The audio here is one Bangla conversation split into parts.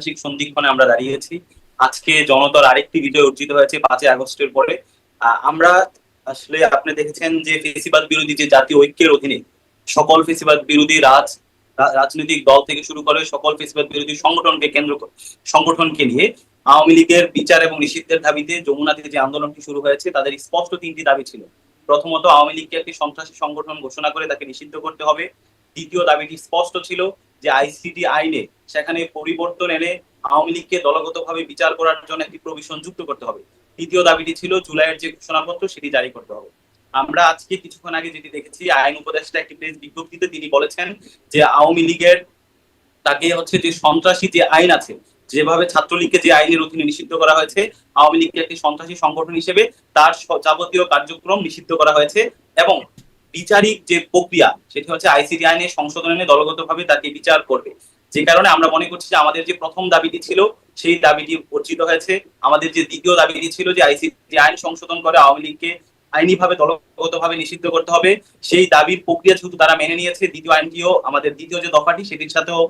ঐতিহাসিক সন্ধিক্ষণে আমরা দাঁড়িয়েছি। আজকে জনতার আরেকটি বিজয় অর্জিত হয়েছে 5ই আগস্টের পরে। আমরা আসলে আপনি দেখেছেন যে ফেসিবাদ বিরোধী যে জাতীয় ঐক্যের অধীনে সকল ফেসিবাদ বিরোধী রাজনৈতিক দল থেকে শুরু করে সকল ফেসিবাদ বিরোধী সংগঠনকে নিয়ে আওয়ামী লীগের বিচার এবং নিষিদ্ধের দাবিতে যমুনাতে যে আন্দোলনটি শুরু হয়েছে, তাদের স্পষ্ট তিনটি দাবি ছিল। প্রথমত, আওয়ামী লীগকে একটি সন্ত্রাসী সংগঠন ঘোষণা করে তাকে নিষিদ্ধ করতে হবে। দ্বিতীয় দাবিটি স্পষ্ট ছিল যে আইসিটি আইনে সেখানে পরিবর্তন এনে আওয়ামী লীগকে দলগতভাবে বিচার করার জন্য একটি প্রভিশন যুক্ত করতে হবে। তৃতীয় দাবিটি ছিল জুলাইয়ের যে ঘোষণাপত্র সেটি জারি করতে হবে। আমরা আজকে কিছুক্ষণ আগে যেটি দেখেছি, আইন উপদেষ্টা একটি প্রেস বিজ্ঞপ্তিতে তিনি বলেছেন যে আওয়ামী লীগের তাকে হচ্ছে যে সন্ত্রাসী যে আইন আছে, যেভাবে ছাত্রলীগকে যে আইনের অধীনে নিষিদ্ধ করা হয়েছে, আওয়ামী লীগকে একটি সন্ত্রাসী সংগঠন হিসেবে তার যাবতীয় কার্যক্রম নিষিদ্ধ করা হয়েছে এবং বিচারিক যে প্রক্রিয়া সেটি হচ্ছে আইসিটি আইনে সংশোধন এনে দলগতভাবে তাকে বিচার করবে। যে কারণে আমরা মনে করছি যে আমাদের যে প্রথম দাবিটি ছিল সেই দাবিটি অর্জিত হয়েছে। আমাদের যে দ্বিতীয় দাবিটি ছিল যে আইসিটি আইন সংশোধন করে আওয়ামী লীগকে আইনিভাবে দলগতভাবে নিষিদ্ধ করতে হবে, সেই দাবির প্রক্রিয়া যেহেতু তারা মেনে নিয়েছে, দ্বিতীয় আইনটিও আমাদের দ্বিতীয় যে দফাটি সেটির সাথেও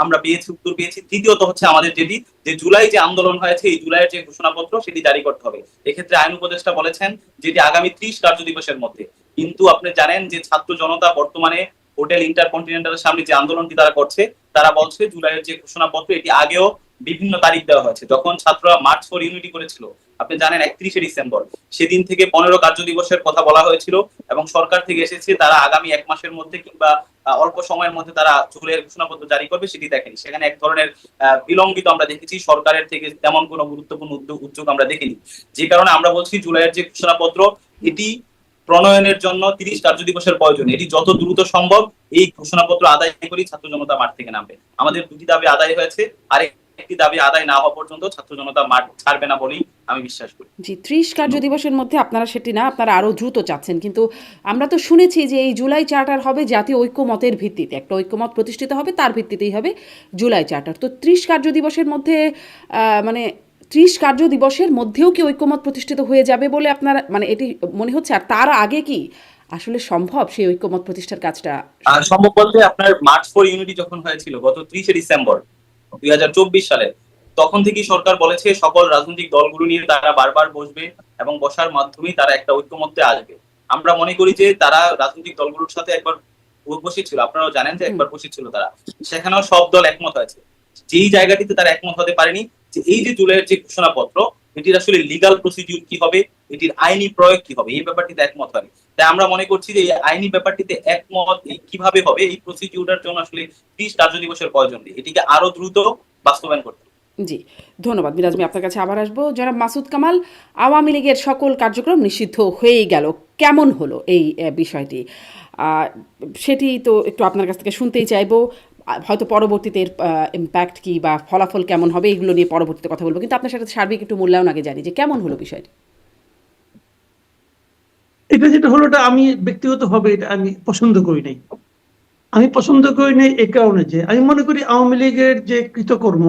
আমরা উত্তর পেয়েছি। তৃতীয়ত হচ্ছে আমাদের যেটি যে জুলাই যে আন্দোলন হয়েছে, এই জুলাইয়ের যে ঘোষণাপত্র সেটি জারি করতে হবে। এক্ষেত্রে আইন উপদেষ্টা বলেছেন যেটি আগামী 30 কার্য দিবসের মধ্যে। কিন্তু আপনি জানেন যে ছাত্র জনতা বর্তমানে হোটেল ইন্টারকন্টিনেন্টালের সামনে যে আন্দোলনটি তারা করছে, তারা বলছে জুলাইয়ের যে ঘোষণাপত্র এটি আগেও বিভিন্ন তারিখ দেওয়া হয়েছে। যখন ছাত্ররা মার্চ ফর ইউনিটি করেছিল, আপনি জানেন 31শে ডিসেম্বর, সেদিন থেকে 15 কার্য দিবসের কথা বলা হয়েছিল এবং সরকার থেকে এসেছে তারা আগামী 1 মাসের মধ্যে কিংবা অল্প সময়ের মধ্যে তারা জুলাইয়ের ঘোষণাপত্র জারি করবে, সেটি দেখেনি। সেখানে এক ধরনের বিলম্বিত আমরা দেখেছি, সরকারের থেকে তেমন কোনো গুরুত্বপূর্ণ উদ্যোগ আমরা দেখিনি। যে কারণে আমরা বলছি জুলাইয়ের যে ঘোষণাপত্র এটি প্রণয়নের জন্য 30 কার্য দিবসের প্রয়োজন। এটি যত দ্রুত সম্ভব এই ঘোষণাপত্র আদায় করি ছাত্র জনতা মাঠ থেকে নামবে। আমাদের দুটি দাবি আদায় হয়েছে, আরেকটি দাবি আদায় না হওয়া পর্যন্ত ছাত্র জনতা মাঠ ছাড়বে না বলেই আমি বিশ্বাস করি। জি, 30 কার্য দিবসের মধ্যে আপনারা সেটি না, আপনারা আরো দ্রুত চাচ্ছেন। কিন্তু আমরা তো শুনেছি যে এই জুলাই চার্টার হবে জাতীয় ঐক্যমতের ভিত্তিতে, একটা ঐক্যমত প্রতিষ্ঠিত হবে, তার ভিত্তিতেই হবে জুলাই চার্টার। তো 30 কার্য দিবসের মধ্যে মানে 30 কার্য দিবসের মধ্যেও কি ঐক্যমত প্রতিষ্ঠিত হয়ে যাবে বলে আপনার মানে এটি মনে হচ্ছে? আর তার আগে কি আসলে সম্ভব সেই ঐক্যমত প্রতিষ্ঠার কাজটা? সম্ভব বলতে আপনার মার্চ ফর ইউনিটি যখন হয়েছিল গত 30শে ডিসেম্বর 2024 সালে, তখন থেকেই সরকার বলেছে সকল রাজনৈতিক দলগুলো নিয়ে তারা বারবার বসবে এবং বসার মাধ্যমেই তারা একটা ঐক্যমত্যে আসবে। আমরা মনে করি যে তারা রাজনৈতিক দলগুলোর সাথে একবার বসেছিল, আপনারাও জানেন যে একবার বসেছিল তারা, সেখানেও সব দল একমত হয়েছে। যেই জায়গাটিতে তারা একমত হতে পারেনি যে এই যে জুলাইয়ের যে ঘোষণাপত্র এটির আসলে লিগাল প্রসিডিউর কি হবে, এটির আইনি প্রয়োগ কি হবে, এই ব্যাপারটিতে একমত হয়নি। তাই আমরা মনে করছি যে এই আইনি ব্যাপারটিতে একমত কিভাবে হবে, এই প্রসিডিউরের জন্য আসলে 30 কার্য দিবসের প্রয়োজন নেই, এটিকে আরো দ্রুত বাস্তবায়ন করতে। জি, ধন্যবাদ মিরাজ। আমি আপনার কাছে আবার আসবো। জনাব মাসুদ কামাল, আওয়ামী লীগের সকল কার্যক্রম নিষিদ্ধ হয়েই গেল, কেমন হলো এই বিষয়টি? সেটি তো একটু আপনার কাছ থেকে শুনতেই চাইবো। হয়তো পরবর্তীতে এর ইম্প্যাক্ট কি বা ফলাফল কেমন হবে এগুলো নিয়ে পরবর্তীতে কথা বলবো, কিন্তু আপনার সাথে সার্বিক একটু মূল্যায়ন আগে জানি যে কেমন হলো বিষয়টি। এটা যেটা হলো, এটা আমি ব্যক্তিগতভাবে এটা আমি পছন্দ করি নাই। আমি পছন্দ করি নাই এই কারণে যে আমি মনে করি আওয়ামী লীগের যে কৃতকর্ম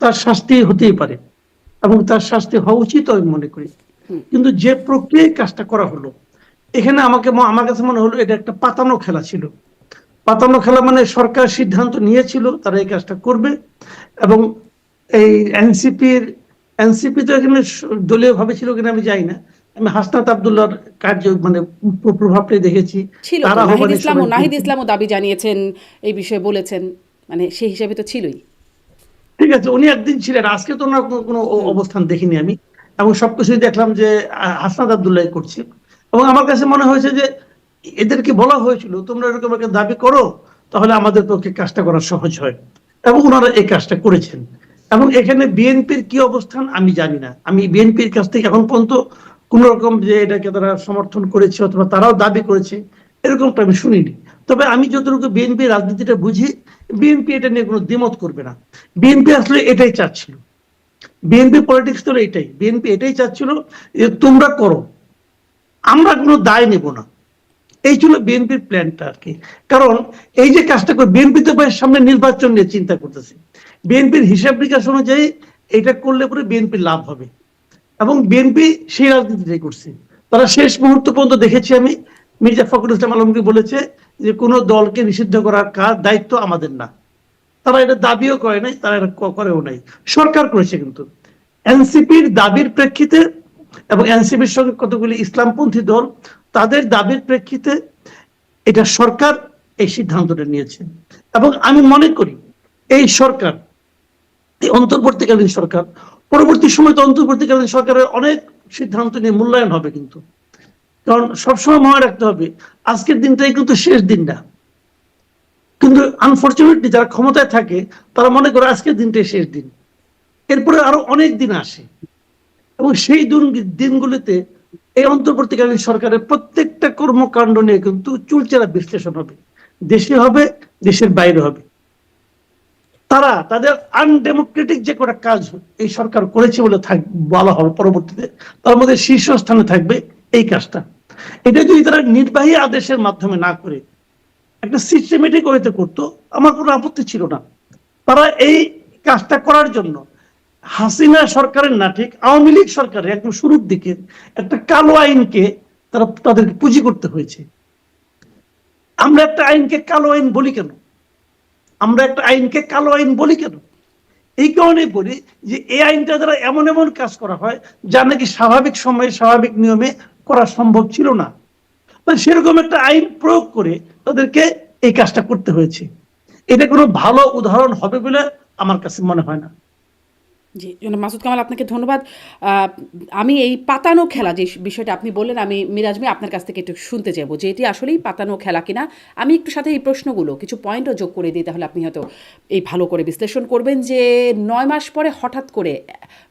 তার শাস্তি হতেই পারে এবং তার শাস্তি হওয়া উচিত আমি মনে করি। কিন্তু যে প্রক্রিয়ায় কাজটা করা হলো, এখানে আমার কাছে মনে হলো এটা একটা পাতানো খেলা ছিল। পাতানো খেলা মানে সরকার সিদ্ধান্ত নিয়েছিল তারা এই কাজটা করবে এবং এই এনসিপি তো এখানে দলীয় ভাবে ছিল কিনা আমি জানি না, আমি হাসনাত আব্দুল্লাহর কার্য মানে প্রভাবটাই দেখেছি। তারা নাহিদ ইসলামও দাবি জানিয়েছেন, এই বিষয়ে বলেছেন, মানে সেই হিসাবে তো ছিলই। ঠিক আছে, উনি একদিন ছিলেন, আজকে তো ওনার কোনো অবস্থান দেখিনি আমি, এবং সবকিছুই দেখলাম যে হাসনাত আব্দুল্লাহ করছে। এবং আমার কাছে মনে হয়েছে যে এদেরকে বলা হয়েছিল তোমরা এরকম একটা দাবি করো, তাহলে আমাদের পক্ষে কাজটা করা সহজ হয়, এবং ওনারা এই কাজটা করেছেন। এবং এখানে বিএনপির কি অবস্থান আমি জানি না, আমি বিএনপির কাছ থেকে এখন পর্যন্ত কোন রকম যে এটাকে তারা সমর্থন করেছে অথবা তারাও দাবি করেছে এরকমটা আমি শুনিনি। তবে আমি যতটুকু বিএনপি রাজনীতিটা বুঝি, বিএনপি এটা নিয়ে কোনো দ্বিমত করবে না। বিএনপি আসলে এটাই চাচ্ছিল, বিএনপি পলিটিক্স তো এটাই, বিএনপি এটাই চাচ্ছিল যে তোমরা করো, আমরা কোনো দায় নেব না। এই ছিল বিএনপির প্ল্যানটা আর কি। কারণ এই যে কাজটা করে বিএনপি তো সামনে নির্বাচন নিয়ে চিন্তা করতেছে, বিএনপির হিসাব নিকাশ অনুযায়ী এটা করলে পরে বিএনপির লাভ হবে এবং বিএনপি সেই রাজনীতিটাই করছে। তারা শেষ মুহূর্ত পর্যন্ত দেখেছি আমি, মির্জা ফখরুল ইসলাম আলমগীর বলেছে যে কোনো দলকে নিষিদ্ধ করার দায়িত্ব আমাদের না, তারা এটা দাবিও করে নাই, তারা এটা করেও নাই, সরকার করেছে। কিন্তু এনসিপির দাবির প্রেক্ষিতে এবং এনসিপির সঙ্গে কতগুলি ইসলামপন্থী দল, তাদের দাবির প্রেক্ষিতে এটা সরকার এই সিদ্ধান্তটা নিয়েছে। এবং আমি মনে করি এই সরকার, এই অন্তর্বর্তীকালীন সরকার, পরবর্তী সময় তো অন্তর্বর্তীকালীন সরকারের অনেক সিদ্ধান্ত নিয়ে মূল্যায়ন হবে। কিন্তু কারণ সবসময় মনে রাখতে হবে আজকের দিনটাই কিন্তু শেষ দিন না। কিন্তু আনফরচুনেটলি যারা ক্ষমতায় থাকে তারা মনে করে আজকের দিনটাই শেষ দিন, এরপরে আরো অনেক দিন আসে। এবং সেই দিনগুলিতে এই অন্তর্বর্তীকালীন সরকারের প্রত্যেকটা কর্মকাণ্ড নিয়ে কিন্তু চুলচেরা বিশ্লেষণ হবে, দেশে হবে, দেশের বাইরে হবে। তারা তাদের আনডেমোক্রেটিক যে কটা কাজ এই সরকার করেছে বলে বলা হবে পরবর্তীতে, তার মধ্যে শীর্ষস্থানে থাকবে এই কাজটা। এটা যদি তারা নির্বাহী আদেশের মাধ্যমে না করে একটা সিস্টেমেটিক ওয়েতে করতো, আমার কোনো আপত্তি ছিল না। তারা এই কাজটা করার জন্য হাসিনা সরকারের না, ঠিক আওয়ামী লীগ সরকারের একদম শুরুর দিকে একটা কালো আইনকে তারা তাদেরকে পুঁজি করতে হয়েছে। আমরা একটা আইনকে কালো আইন বলি কেন? আমরা একটা আইনকে কালো আইন বলি কেন? এই কারণে বলি যে এই আইনটা দ্বারা এমন এমন কাজ করা হয় যা নাকি স্বাভাবিক সময়ে স্বাভাবিক নিয়মে করা সম্ভব ছিল না। সেরকম একটা আইন প্রয়োগ করে তাদেরকে এই কাজটা করতে হয়েছে। এটা কোনো ভালো উদাহরণ হবে বলে আমার কাছে মনে হয় না। জি, জনাব মাসুদ কামাল, আপনাকে ধন্যবাদ। আমি এই পাতানো খেলা যে বিষয়টা আপনি বললেন, আমি মিরাজ ভাই আপনার কাছ থেকে একটু শুনতে চাইবো যে এটি আসলেই পাতানো খেলা কিনা। আমি একটু সাথে এই প্রশ্নগুলো কিছু পয়েন্টও যোগ করে দিই, তাহলে আপনি হয়তো এই ভালো করে বিশ্লেষণ করবেন যে 9 মাস পরে হঠাৎ করে,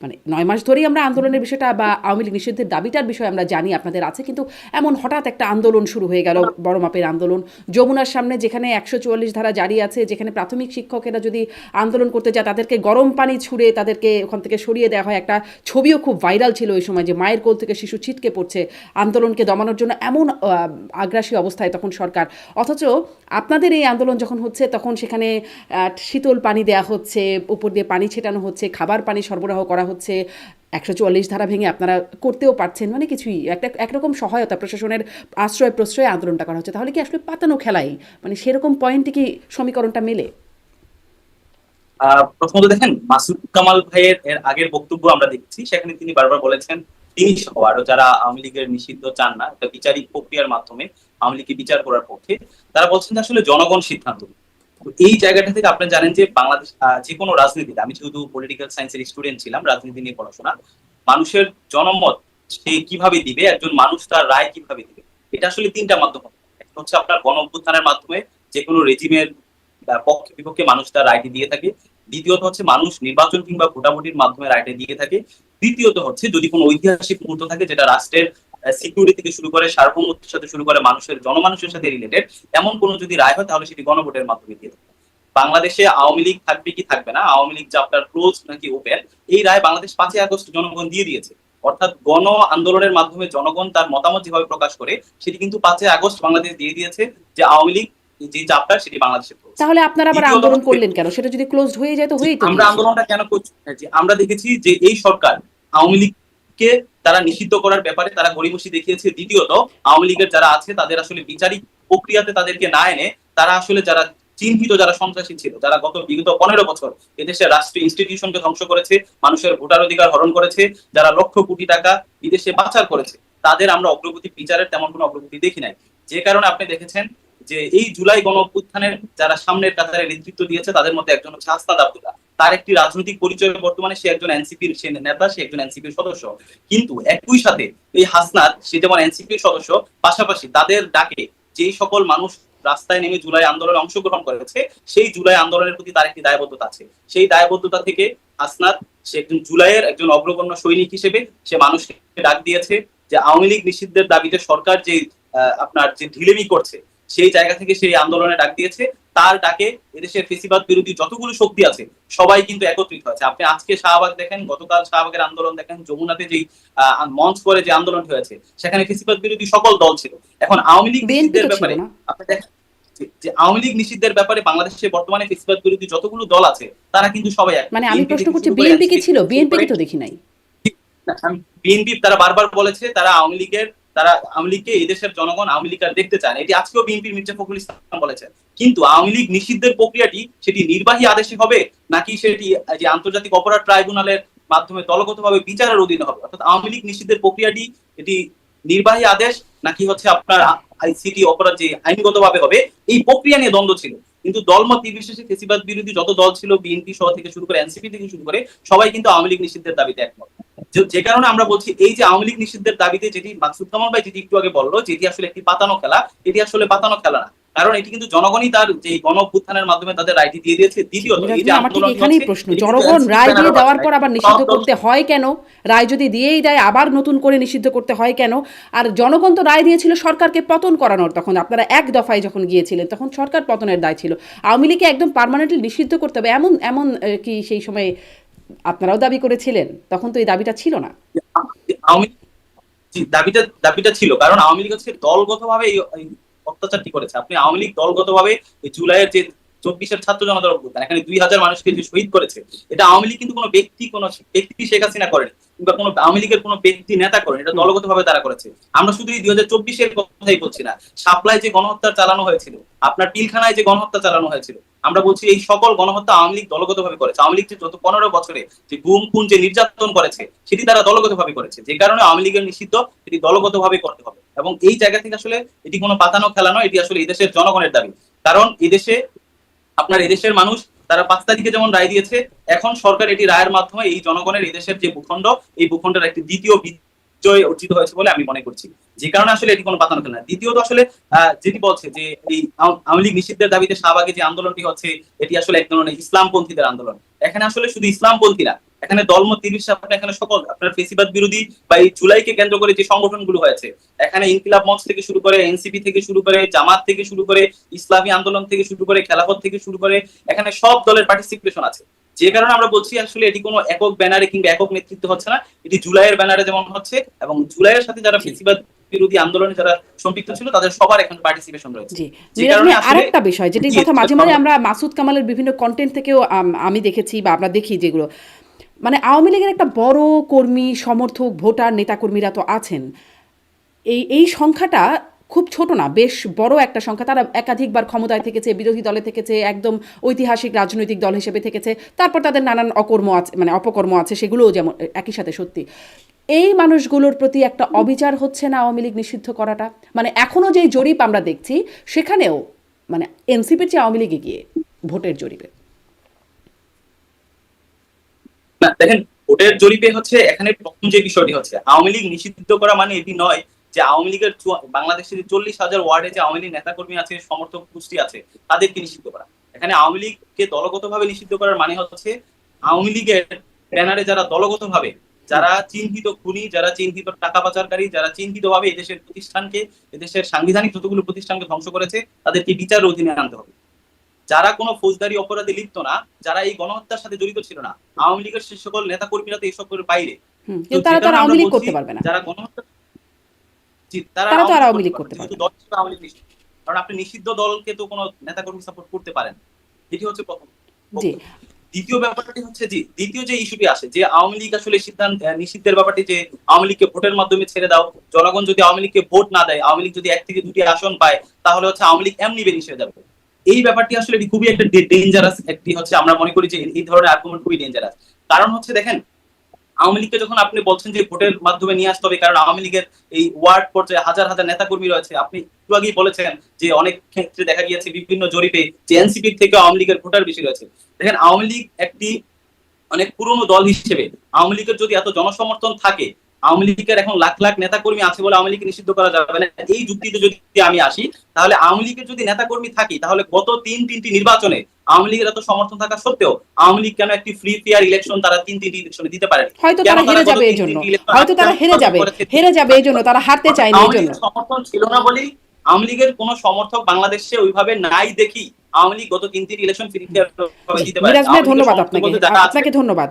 মানে 9 মাস ধরেই আমরা আন্দোলনের বিষয়টা বা আওয়ামী লীগ নিষিদ্ধের দাবিটার বিষয়ে আমরা জানি আপনাদের আছে, কিন্তু এমন হঠাৎ একটা আন্দোলন শুরু হয়ে গেল, বড় মাপের আন্দোলন যমুনার সামনে, যেখানে 144 ধারা জারি আছে, যেখানে প্রাথমিক শিক্ষকেরা যদি আন্দোলন করতে যায় তাদেরকে গরম পানি ছুঁড়ে তাদেরকে ওখান থেকে সরিয়ে দেওয়া হয়। একটা ছবিও খুব ভাইরাল ছিল ওই সময়, যে মায়ের কোল থেকে শিশু ছিটকে পড়ছে আন্দোলনকে দমানোর জন্য, এমন আগ্রাসী অবস্থায় তখন সরকার। অথচ আপনাদের এই আন্দোলন যখন হচ্ছে তখন সেখানে শীতল পানি দেওয়া হচ্ছে, উপর দিয়ে পানি ছেটানো হচ্ছে, খাবার পানি সরবরাহ করা হচ্ছে, 144 ধারা ভেঙে আপনারা করতেও পারছেন, মানে কিছুই একটা একরকম সহায়তা, প্রশাসনের আশ্রয় প্রশ্রয়ে আন্দোলনটা করা হচ্ছে। তাহলে কি আসলে পাতানো খেলাই, মানে সেরকম পয়েন্টে কি সমীকরণটা মেলে? প্রথমত দেখেন, মাসুদ কামাল ভাইয়ের আগের বক্তব্য আমরা দেখছি, সেখানে তিনি বারবার বলেছেন তিনি সহ আরো যারা আওয়ামী লীগের নিষিদ্ধ চান না, একটা বিচারিক প্রক্রিয়ার মাধ্যমে আওয়ামী লীগকে বিচার করার পক্ষে, তারা বলছেন যে আসলে জনগণ সিদ্ধান্ত। তো এই জায়গাটা থেকে আপনি জানেন যে বাংলাদেশ যে কোনো রাজনীতিতে, আমি যেহেতু পলিটিক্যাল সায়েন্সের স্টুডেন্ট ছিলাম, রাজনীতি নিয়ে পড়াশোনা, মানুষের জনমত সে কিভাবে দিবে, একজন মানুষ তার রায় কিভাবে দিবে, এটা আসলে তিনটা মাধ্যম। একটা হচ্ছে আপনার গণ অভ্যুত্থানের মাধ্যমে যে কোনো রেজিমের পক্ষে বিপক্ষে মানুষ তার রায়টি দিয়ে থাকে। দ্বিতীয়ত হচ্ছে মানুষ নির্বাচন কিংবা ভোটাভুটির মাধ্যমে রায়টা দিয়ে থাকে। তৃতীয়ত হচ্ছে যদি কোনো ঐতিহাসিক মুহূর্ত থাকে যেটা রাষ্ট্রের সিকিউরিটি থেকে শুরু করে সার্বভৌমত্বের সাথে শুরু করে মানুষের জনমানুষের সাথে রিলেটেড, এমন কোনো যদি রায় হয় তাহলে সেটি গণভোটের মাধ্যমে দিয়ে থাকে। বাংলাদেশে আওয়ামী লীগ থাকবে কি থাকবে না, আওয়ামী লীগ যে আপনার ক্লোজ নাকি ওপেন, এই রায় বাংলাদেশ 5 আগস্ট জনগণ দিয়ে দিয়েছে। অর্থাৎ গণ আন্দোলনের মাধ্যমে জনগণ তার মতামত যেভাবে প্রকাশ করে সেটি কিন্তু 5 আগস্ট বাংলাদেশ দিয়ে দিয়েছে যে আওয়ামী লীগ যে চাপটা সেটি বাংলাদেশে। তাহলে আপনারা আবার আন্দোলন করলেন কেন? সেটা যদি ক্লোজড হয়ে যায় তো হয়েই তো। আমরা আন্দোলনটা কেন করছি? আমরা দেখেছি যে এই সরকার আওয়ামী লীগকে তারা নিষিদ্ধ করার ব্যাপারে তারা গড়িমসি দেখিয়েছে। দ্বিতীয়ত আওয়ামী লীগের যারা আছে তাদের আসলে বিচারিক প্রক্রিয়াতে তাদেরকে না এনে তারা আসলে যারা চিহ্নিত যারা সন্ত্রাসী ছিল, যারা বিগত 15 বছর এদেশের রাষ্ট্রীয় ইনস্টিটিউশনকে ধ্বংস করেছে, মানুষের ভোটার অধিকার হরণ করেছে, যারা লক্ষ কোটি টাকা বিদেশে পাচার করেছে, তাদের আমরা অগ্রগতি বিচারের তেমন কোনো অগ্রগতি দেখি নাই। যে কারণে আপনি দেখেছেন যে এই জুলাই গণ অভ্যুত্থানের যারা সামনের কাতারে নেতৃত্ব দিয়েছে তাদের মধ্যে একজন হচ্ছে হাসনাত আব্দুল্লাহ। তার একটি রাজনৈতিক পরিচয় বর্তমানে সে একজন এনসিপির নেতা, সে একজন এনসিপির সদস্য। কিন্তু একই সাথে এই হাসনাত, সে যেমন এনসিপির সদস্য, পাশাপাশি তাদের ডাকে যেই সকল মানুষ রাস্তায় নেমে জুলাই আন্দোলনে অংশগ্রহণ করেছে, সেই জুলাই আন্দোলনের প্রতি তার একটি দায়বদ্ধতা আছে। সেই দায়বদ্ধতা থেকে হাসনাত, সে একজন জুলাইয়ের একজন অগ্রগণ্য সৈনিক হিসেবে সে মানুষকে ডাক দিয়েছে যে আওয়ামী লীগ নিষিদ্ধের দাবিতে সরকার যে আপনার যে ঢিলেমি করছে, সেই জায়গা থেকে সেই আন্দোলনে ডাক দিয়েছে। তার ডাকে এদেশের ফেসিবাদ বিরোধী যতগুলো শক্তি আছে সবাই কিন্তু একত্রিত হয়েছে। আপনি আজকে শাহবাগ দেখেন, গতকাল শাহবাগের আন্দোলন দেখেন, যমুনাতে যে মঞ্চ করে যে আন্দোলন হয়েছে সেখানে ফেসিবাদ বিরোধী সকল দল ছিল। এখন আওয়ামী লীগ নিষিদ্ধের ব্যাপারে আপনি দেখেন যে আওয়ামী লীগ নিষিদ্ধের ব্যাপারে বাংলাদেশে বর্তমানে ফেসিবাদ বিরোধী যতগুলো দল আছে তারা কিন্তু সবাই, মানে আমি প্রশ্ন করছি বিএনপি কি ছিল? বিএনপি কি তো দেখি নাই। বিএনপি তারা বারবার বলেছে তারা আওয়ামী লীগের তারা আওয়ামী লীগকে এই দেশের জনগণ আওয়ামী লীগ আর দেখতে চায় না। এটি আজকেও বিএনপির মির্জা ফখরুল ইসলাম বলেছেন। কিন্তু আওয়ামী লীগ নিষিদ্ধের প্রক্রিয়াটি সেটি নির্বাহী আদেশে হবে নাকি সেটি যে আন্তর্জাতিক অপরাধ ট্রাইব্যুনালের মাধ্যমে দলগতভাবে বিচারের অধীনে হবে, অর্থাৎ আওয়ামী লীগ নিষিদ্ধের প্রক্রিয়াটি এটি নির্বাহী আদেশ নাকি হচ্ছে আপনার আইসিটি অপরাধ যে আইনগতভাবে হবে, এই প্রক্রিয়া নিয়ে দ্বন্দ্ব ছিল। কিন্তু দলমত নির্বিশেষে ফেসিবাদ বিরোধী যত দল ছিল, বিএনপি সহ থেকে শুরু করে এনসিপি থেকে শুরু করে সবাই কিন্তু আওয়ামী লীগ নিষিদ্ধের দাবিতে একমত। যে কারণে আমরা বলছি এই যে আওয়ামী লীগ নিষিদ্ধের দাবিতে যেটি মাকসুদ কামাল ভাই যেটি একটু আগে বললো, যেটি আসলে একটি পাতানো খেলা, এটি আসলে পাতানো খেলা না, কারণ এটি কিন্তু জনগণই তার যে গণ অভ্যুত্থানের মাধ্যমে তাদের রায়টি দিয়ে দিয়েছে। দ্বিতীয়ত এই যে আমার ঠিক এখানেই প্রশ্ন, জনগণ রায় দিয়ে দেওয়ার পর আবার নিষিদ্ধ করতে হয় কেন? রায় যদি দিয়েই দেয় আবার নতুন করে নিষিদ্ধ করতে হয় কেন? আর জনগণ তো রায় দিয়েছিল সরকারকে পতন করানোর, তখন আপনারা এক দফায় যখন গিয়েছিলেন তখন সরকার পতনের দায় ছিল। আওয়ামী লীগকে একদম পার্মানেন্টলি নিষিদ্ধ করতে হবে এমন এমন কি সেই সময় আপনারাও দাবি করেছিলেন? তখন তো এই দাবিটা ছিল না। দাবিটা ছিল, কারণ আওয়ামী লীগ হচ্ছে দলগতভাবে এই অত্যাচারটি করেছে। আপনি আওয়ামী লীগ দলগতভাবে জুলাইয়ের যে 24-এর ছাত্র জনতার অভ্যুত্থান, এখানে 2000 মানুষকে যে শহীদ করেছে, এটা আওয়ামী লীগ কিন্তু কোনো ব্যক্তি শেখ হাসিনা করেনি, কিংবা কোনো আওয়ামী লীগের কোনো ব্যক্তি নেতা করেন, এটা দলগতভাবে তারা করেছে। আমরা শুধু এই 2024-এর কথাই বলছি না, শাপলায় যে গণহত্যা চালানো হয়েছিল, আপনার পিলখানায় যে গণহত্যা চালানো হয়েছিল, আমরা বলছি এই সকল গণহত্যা আওয়ামী লীগ দলগতভাবে করেছে। আওয়ামী লীগ যে যত 15 বছরে যে গুম খুন যে নির্যাতন করেছে, সেটি তারা দলগতভাবে করেছে। যে কারণে আওয়ামী লীগের নিষিদ্ধ এটি দলগতভাবে করতে হবে। এবং এই জায়গা থেকে আসলে এটি কোনো পাতানো খেলা নয়, এটি আসলে এই দেশের জনগণের দাবি। কারণ আপনার এদেশের মানুষ তারা 5 তারিখে যেমন রায় দিয়েছে, এখন সরকার এটি রায়ের মাধ্যমে এই জনগণের এই দেশের যে ভূখণ্ড, এই ভূখণ্ডের একটি দ্বিতীয় বিজয় অর্জিত হয়েছে বলে আমি মনে করছি। যে কারণে আসলে এটি কোনো পাতানো খেলা না। দ্বিতীয়ত আসলে যেটি বলছে যে এই আওয়ামী লীগ নিষিদ্ধের দাবিতে শাহবাগে যে আন্দোলনটি হচ্ছে, এটি আসলে এক ধরনের ইসলামপন্থীদের আন্দোলন। এখানে আসলে শুধু ইসলামপন্থী না, এখানে দলমত নির্বিশেষে এখানে সকল আপনার ফেসিবাদ বিরোধী বা এই জুলাইকে কেন্দ্র করে যে সংগঠনগুলো হয়েছে, এখানে ইনকিলাব মঞ্চ থেকে শুরু করে, এনসিপি থেকে শুরু করে, জামাত থেকে শুরু করে, ইসলামী আন্দোলন থেকে শুরু করে, খেলাফত থেকে শুরু করে, এখানে সব দলের পার্টিসিপেশন আছে। যে কারণে আমরা বলছি আসলে এটি কোনো একক ব্যানারে কিংবা একক নেতৃত্ব হচ্ছে না, এটি জুলাইয়ের ব্যানারে যেমন হচ্ছে, এবং জুলাইয়ের সাথে যারা ফেসিবাদ বিরোধী আন্দোলনে যারা সম্পৃক্ত ছিল তাদের সবার এখন পার্টিসিপেশন রয়েছে। আরেকটা বিষয় যেটি কথা মাঝে মাঝে আমরা মাসুদ কামালের বিভিন্ন কন্টেন্ট থেকেও আমি দেখেছি বা আমরা দেখি, যেগুলো মানে আওয়ামী লীগের একটা বড় কর্মী সমর্থক ভোটার নেতাকর্মীরা তো আছেন, এই সংখ্যাটা খুব ছোট না, বেশ বড় একটা সংখ্যা। তারা একাধিকবার ক্ষমতায় থেকেছে, বিরোধী দলে থেকেছে, একদম ঐতিহাসিক রাজনৈতিক দল হিসেবে থেকেছে, তারপর তাদের নানান অকর্ম আছে, মানে অপকর্ম আছে, সেগুলোও যেমন একই সাথে সত্যি। এই মানুষগুলোর প্রতি একটা অবিচার হচ্ছে না আওয়ামী লীগ নিষিদ্ধ করাটা? মানে এখনো যে জরিপ আমরা দেখছি সেখানেও মানে এনসিপির চেয়ে আওয়ামী লীগ এগিয়ে ভোটের জরিপে। না দেখেন, ভোটের জরিপে হচ্ছে এখানে প্রথম যে বিষয়টি হচ্ছে আওয়ামী লীগ নিষিদ্ধ করা মানে এটি নয় যে আওয়ামী লীগের বাংলাদেশের 40,000 ওয়ার্ডে যে আওয়ামী লীগ নেতাকর্মী আছে, সমর্থক গোষ্ঠী আছে, তাদেরকে নিষিদ্ধ করা। এখানে আওয়ামী লীগকে দলগতভাবে নিষিদ্ধ করার মানে হচ্ছে আওয়ামী লীগের ব্যানারে যারা দলগতভাবে, যারা চিহ্নিত খুনি, যারা চিহ্নিত টাকা পাচারকারী, যারা চিহ্নিত ভাবে এদেশের প্রতিষ্ঠানকে, এদেশের সাংবিধানিক যতগুলো প্রতিষ্ঠানকে ধ্বংস করেছে, তাদেরকে বিচারের অধীনে আনতে হবে। যারা কোনো ফৌজদারি অপরাধে লিপ্ত না, যারা এই গণহত্যার সাথে জড়িত ছিল না, আওয়ামী লীগের সে সকল নেতা কর্মীরা তো এইসবের বাইরে, তারা আওয়ামী লীগ করতে পারবে না, যারা গণহত্যা তারা তো আর আওয়ামী লীগ করতে পারবে না। কারণ আপনি নিষিদ্ধ দলকে তো কোনো নেতা কর্মী সাপোর্ট করতে পারেন। এটি হচ্ছে প্রথম। দ্বিতীয় ব্যাপারটি হচ্ছে দ্বিতীয় যে ইস্যুটি আসে যে আওয়ামী লীগ আসলে সিদ্ধান্ত নিষিদ্ধের ব্যাপারটি, যে আওয়ামী লীগকে ভোটের মাধ্যমে ছেড়ে দাও, জনগণ যদি আওয়ামী লীগকে ভোট না দেয়, আওয়ামী লীগ যদি 1 থেকে 2টি আসন পায়, তাহলে হচ্ছে আওয়ামী লীগ এমনি বেরিয়ে যাবে। এই ব্যাপারটি আসলে খুবই একটা ডেঞ্জারাস একটি হচ্ছে, আমরা মনে করি যে এই ধরনের আক্রমণ খুবই ডেঞ্জারাস। কারণ হচ্ছে দেখেন, আওয়ামী লীগকে যখন আপনি বলছেন যে ভোটের মাধ্যমে নিয়ে আসতে হবে, কারণ আওয়ামী লীগের এই ওয়ার্ড পর্যায়ে হাজার হাজার নেতা কর্মী রয়েছে। আপনি একটু আগেই বলেছেন যে অনেক ক্ষেত্রে দেখা গিয়েছে বিভিন্ন জরিপে যে এনসিপির থেকে আওয়ামী লীগের ভোটার বেশি রয়েছে। দেখেন, আওয়ামী লীগ একটি অনেক পুরনো দল হিসেবে আওয়ামী লীগের যদি এত জনসমর্থন থাকে, আওয়ামী লীগের এখন লাখ লাখ নেতা কর্মী আছে বলে আওয়ামী লীগকে নিষিদ্ধ করা যাবে না, এই যুক্তিতে যদি আমি আসি, তাহলে আওয়ামী লীগের যদি নেতা কর্মী থাকি, তাহলে গত তিনটি নির্বাচনে আওয়ামী লীগের এত সমর্থন থাকা সত্ত্বেও আওয়ামী লীগ কেন একটি ফ্রি ফেয়ার ইলেকশন তারা তিনটি ইলেকশনে দিতে পারে? হয়তো তারা হেরে যাবে এই জন্য, হয়তো তারা হেরে যাবে এই জন্য, তারা হারতে চায়নি এই জন্য। সমর্থন ছিল না বলেই আওয়ামী লীগের কোন সমর্থক বাংলাদেশে ওইভাবে নাই দেখি আওয়ামী লীগ গত 3টি ইলেকশন ফ্রি দিতে পারে। মিরাজ ভাই ধন্যবাদ আপনাকে ধন্যবাদ।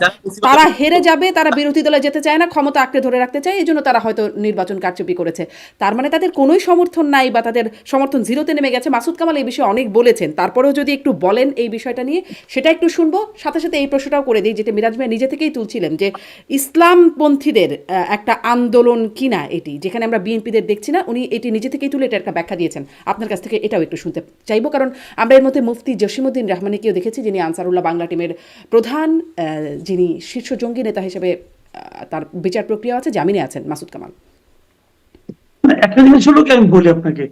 তারা হেরে যাবে, তারা বিরোধী দলে যেতে চায় না, ক্ষমতা আঁকড়ে ধরে রাখতে চায়, এই জন্য তারা হয়তো নির্বাচন কারচুপি করেছে। তার মানে তাদের কোনোই সমর্থন নাই বা তাদের সমর্থন জিরোতে নেমে গেছে। মাসুদ কামাল এই বিষয়ে অনেক বলেছেন, তারপরেও যদি একটু বলেন এই বিষয়টা নিয়ে সেটা একটু শুনবো। সাথে সাথে এই প্রশ্নটাও করে দিই, যেটা মিরাজ ভাই নিজে থেকেই তুলছিলেন, যে ইসলামপন্থীদের একটা আন্দোলন কিনা এটি, যেখানে আমরা বিএনপিদের দেখছি না, উনি এটি নিজে থেকেই তুলে এটা একটা ব্যাখ্যা দিয়েছেন। আপনার কাছ থেকে এটাও একটু শুনতে চাইবো, কারণ আমরা এর মধ্যে মুফতি জসিমউদ্দিন রহমানীকেও দেখেছি, যিনি আনসারুল্লাহ বাংলা টিমের প্রধান, যিনি শীর্ষ জঙ্গি নেতা হিসেবে তার বিচার প্রক্রিয়া আছে, জামিনে আছেন মাসুদ কামাল। একটা জিনিস হলো কি, আমি বলি আপনাকে,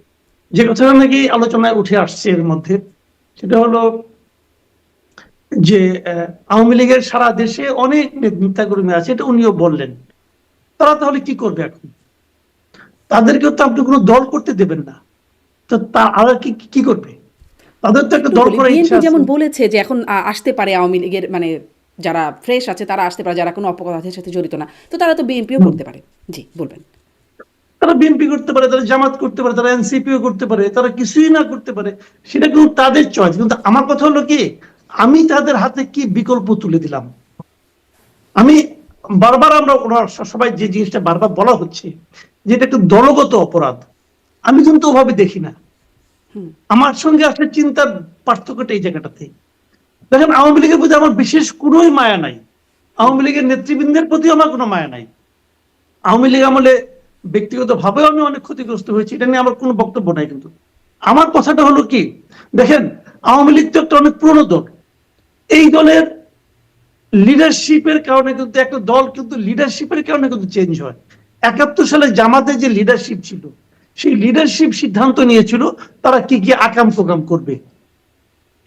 যে কথাটা নাকি আলোচনায় উঠে আসছে এর মধ্যে, সেটা হলো যে আওয়ামী লীগের সারা দেশে অনেক নেতাকর্মী আছে, এটা উনিও বললেন। তারা তাহলে কি করবে এখন? তাদেরকেও তো আপনি কোনো দল করতে দেবেন না, তো তারা কি করবে? তাদের তো একটা দল করার ইচ্ছা আছে। যেমন বলেছে যে এখন আসতে পারে আওয়ামী লীগের, মানে যারা ফ্রেশ আছে তারা আসতে পারে, যারা কোনো অপরাধের সাথে জড়িত না, তো তারা তো বিএনপিও করতে পারে। জি বলবেন। তারা বিএনপি করতে পারে, তারা জামাত করতে পারে, তারা এনসিপিও করতে পারে, তারা কিছুই না করতে পারে, সেটা কিন্তু তাদের চয়েস। কিন্তু আমার কথা হলো কি, আমি তাদের হাতে কি বিকল্প তুলে দিলাম? আমি বারবার, আমরা সবাই যে জিনিসটা বারবার বলা হচ্ছে যে এটা একটা দলগত অপরাধ, আমি কিন্তু ওভাবে দেখি না। আমার সঙ্গে আসলে চিন্তার পার্থক্যটা এই জায়গাটাতে। দেখেন, আওয়ামী লীগের প্রতি আমার বিশেষ কোনোই মায়া নাই, আওয়ামী লীগের নেতৃবৃন্দের প্রতি আমার কোনো মায়া নাই। আওয়ামী লীগ আমলে ব্যক্তিগত ভাবেও আমি অনেক ক্ষতিগ্রস্ত হয়েছি, এটা নিয়ে আমার কোনো বক্তব্য নাই। কিন্তু আমার কথাটা হলো কি, দেখেন, আওয়ামী লীগ তো একটা অনেক পুরনো দল। এই দলের লিডারশিপের কারণে কিন্তু একটা দল কিন্তু লিডারশিপের কারণে কিন্তু চেঞ্জ হয়। 71 সালে জামাতের যে লিডারশিপ ছিল, সেই লিডারশিপ সিদ্ধান্ত নিয়েছিল তারা কি কি আকাম প্রোগ্রাম করবে।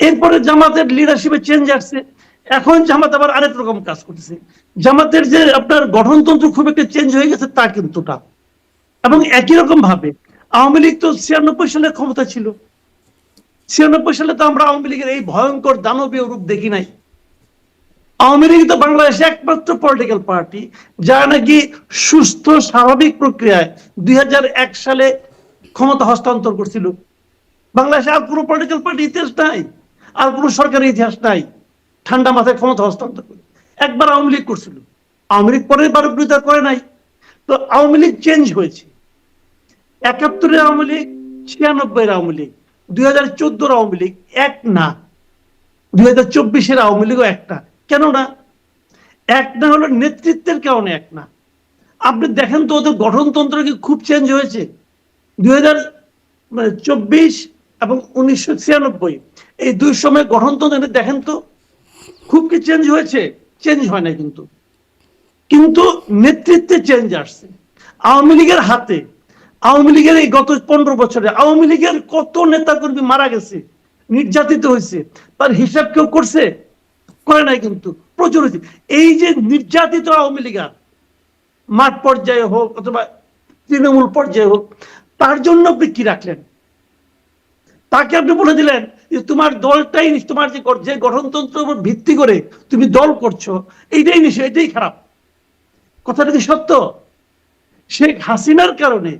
এরপরে জামাতের লিডারশিপে চেঞ্জ আসছে, এখন জামাত আবার আরেক রকম কাজ করতেছে। জামাতের যে আপনার গঠনতন্ত্র খুব একটা চেঞ্জ হয়ে গেছে তা কিন্তু না। এবং একই রকম ভাবে আওয়ামী লীগ তো 96 সালে ক্ষমতা ছিল। 96 সালে তো আমরা আওয়ামী লীগের এই ভয়ঙ্কর দানবীয় রূপ দেখি নাই। আওয়ামী লীগ তো বাংলাদেশে একমাত্র পলিটিক্যাল পার্টি যারা নাকি সুস্থ স্বাভাবিক প্রক্রিয়ায় 2001 সালে ক্ষমতা হস্তান্তর করছিল। বাংলাদেশে আর কোনো পলিটিক্যাল পার্টি ইতিহাস নাই, আর কোনো সরকারের ইতিহাস নাই ঠান্ডা মাথায় ক্ষমতা হস্তান্তর করে। একবার আওয়ামী লীগ করছিল, আওয়ামী লীগ পরের বার বিরোধিতা করে নাই। তো আওয়ামী লীগ চেঞ্জ হয়েছে। 71-এর আওয়ামী লীগ, 96-এর আওয়ামী লীগ, 2014-এর আওয়ামী লীগ এক না, 2024-এর আওয়ামী লীগও একটা। কেন না? এক না হলো নেতৃত্বের কারণে এক না। আপনি দেখেন তো ওদের গঠনতন্ত্র কি খুব চেঞ্জ হয়েছে? 2024 এবং 1996 এই দুই সময় গঠনতন্ত্র দেখেন তো খুব কি চেঞ্জ হয়েছে? চেঞ্জ হয় না। কিন্তু নেতৃত্বে চেঞ্জ আসছে আওয়ামী লীগের হাতে। আওয়ামী লীগের এই গত 15 বছরে আওয়ামী লীগের কত নেতাকর্মী মারা গেছে, নির্যাতিত হয়েছে, তার হিসাব কেউ করছে? করে নাই। কিন্তু প্রচুর হয়েছে। এই যে নির্যাতিত আওয়ামী লীগার, মাঠ পর্যায়ে হোক অথবা তৃণমূল পর্যায়ে হোক, তার জন্য আপনি কি রাখলেন? তাকে আপনি বলে দিলেন যে তোমার দলটাই, তোমার যে গঠনতন্ত্রের উপর ভিত্তি করে তুমি দল করছো, এইটাই নিশ্চয়, এটাই খারাপ। কথাটা কি সত্য? শেখ হাসিনার কারণে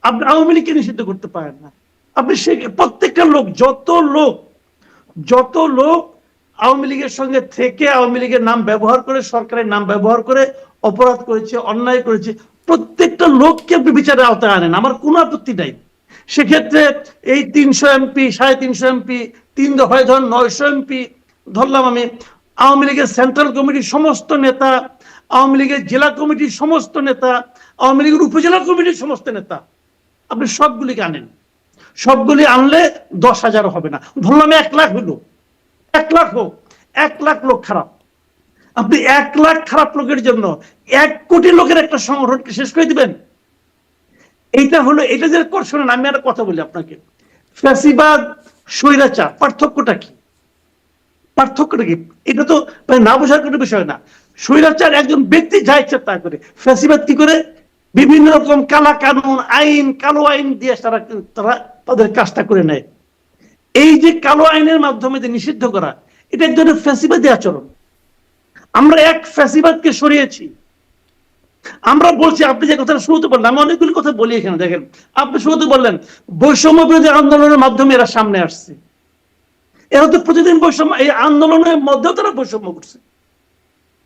আপনি আওয়ামী লীগকে নিষিদ্ধ করতে পারেন না। আপনি প্রত্যেকটা লোক, যত লোক আওয়ামী লীগের সঙ্গে থেকে আওয়ামী লীগের নাম ব্যবহার করে, সরকারের নাম ব্যবহার করে অপরাধ করেছে, অন্যায় করেছে, প্রত্যেকটা লোককে আপনি বিচারের আওতায় আনেন, আমার কোনো আপত্তি নাই। সেক্ষেত্রে এই 300 এমপি, 350 এমপি, 3 দফায় ধর 900 এমপি ধরলাম আমি, আওয়ামী লীগের সেন্ট্রাল কমিটির সমস্ত নেতা, আওয়ামী লীগের জেলা কমিটির সমস্ত নেতা, আওয়ামী লীগের উপজেলা কমিটির সমস্ত নেতা, আপনি সবগুলিকে আনেন। সবগুলি আনলে 10,000 হবে না, ধরলাম 1 লাখ হলো, 1 লাখ হোক, 1 লাখ লোক খারাপ। আপনি 1 লাখ খারাপ লোকের জন্য 1 কোটি লোকের একটা সংগঠনকে শেষ করে দিবেন? এইটা হলো, এটা যে শোনেন, আমি একটা কথা বলি আপনাকে, ফ্যাসিবাদ, স্বৈরাচার, পার্থক্যটা কি? এটা তো না বোঝার কোনো বিষয় না। স্বৈরাচার একজন ব্যক্তি যা ইচ্ছা তা করে, ফ্যাসিবাদ কি করে? বিভিন্ন রকম কালা কানুন, আইন, কালো আইন দিয়ে তারা তাদের কাজটা করে নেয়। এই যে কালো আইনের মাধ্যমে যে নিষিদ্ধ করা, এটা এক ধরনের ফ্যাসিবাদী আচরণ। আমরা এক ফ্যাসিবাদকে সরিয়েছি। আমরা বলছি, আপনি যে কথাটা শুরুতে বললেন, আমি অনেকগুলি কথা বলি এখানে। দেখেন, আপনি শুরুতে বললেন বৈষম্য বিরোধী আন্দোলনের মাধ্যমে এরা সামনে আসছে। এরা তো প্রতিদিন বৈষম্য, এই আন্দোলনের মধ্যেও তারা বৈষম্য করছে,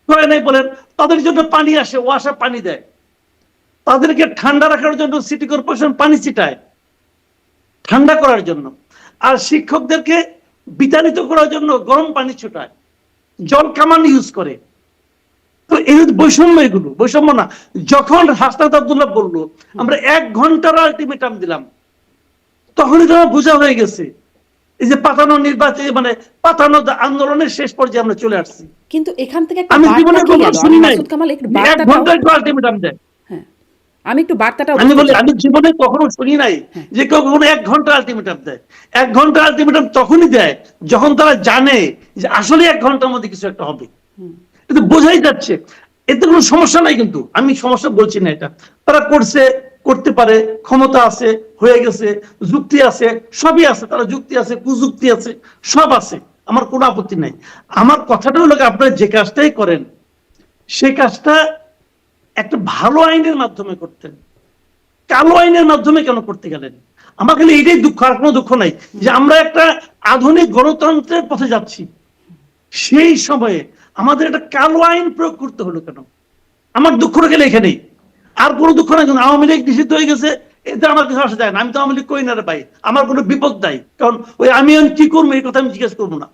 করে নাই বলেন? তাদের জন্য পানি আসে, ওয়াসা পানি দেয়, তাদেরকে ঠান্ডা রাখার জন্য সিটি কর্পোরেশন পানি ছিটায় ঠান্ডা করার জন্য, আর শিক্ষকদেরকে বিতাড়িত করার জন্য গরম পানি ছোটায়, জল কামান ইউজ করে। তো এই বৈষম্য, এগুলো বৈষম্য না। যখন হাসনাত আব্দুল্লাহ বললো আমরা 1 ঘন্টার আলটিমেটাম দিলাম, তখনই তো বোঝা হয়ে গেছে এই যে পাতানো নির্বাচন, মানে পাতানো আন্দোলনের শেষ পর্যায়ে আমরা চলে আসছি। কিন্তু এখান থেকে একটা আমি বার্তা জীবনে কি কখনো গেল? শুনি নাই মাসুদ কামাল একটু 1 বার্তাটাও, ঘন্টায় আলটিমেটাম দেয়। হ্যাঁ আমি একটু বার্তাটাও আমি বলতে বলি, চাই। আমি জীবনে কখনো শুনি নাই হ্যাঁ। যে কেউ কখনো 1 ঘন্টা আলটিমেটাম দেয়। 1 ঘন্টা আলটিমেটাম তখনই দেয় যখন তারা জানে যে আসলে 1 ঘন্টার মধ্যে কিছু একটা হবে। কিন্তু বোঝাই যাচ্ছে এতে কোনো সমস্যা নাই, কিন্তু আমি সমস্যা বলছি না। এটা তারা করছে, করতে পারে, ক্ষমতা আছে, হয়ে গেছে, যুক্তি আছে, সবই আছে, তারা যুক্তি আছে, কুযুক্তি আছে, সব আছে, আমার কোনো আপত্তি নাই। আমার কথাটা হলো আপনারা যে কাজটাই করেন সেই কাজটা একটা ভালো আইনের মাধ্যমে করতেন, কালো আইনের মাধ্যমে কেন করতে গেলেন? আমার খালি এটাই দুঃখ, আর কোনো দুঃখ নাই যে আমরা একটা আধুনিক গণতন্ত্রের পথে যাচ্ছি, সেই সময়ে আমাদের একটা কালো আইন প্রয়োগ করতে হলো কেন? আমার দুঃখটা গেলে এখানেই, আর কোনো দুঃখ নাই। কিন্তু আওয়ামী লীগ নিষিদ্ধ হয়ে গেছে, এতে আমার কিছু আসা যায় না। আমি তো আওয়ামী লীগ করি না রে ভাই, আমার কোনো বিপদ নাই। কারণ ওই আমি কি করবো এই কথা আমি জিজ্ঞেস করবো না,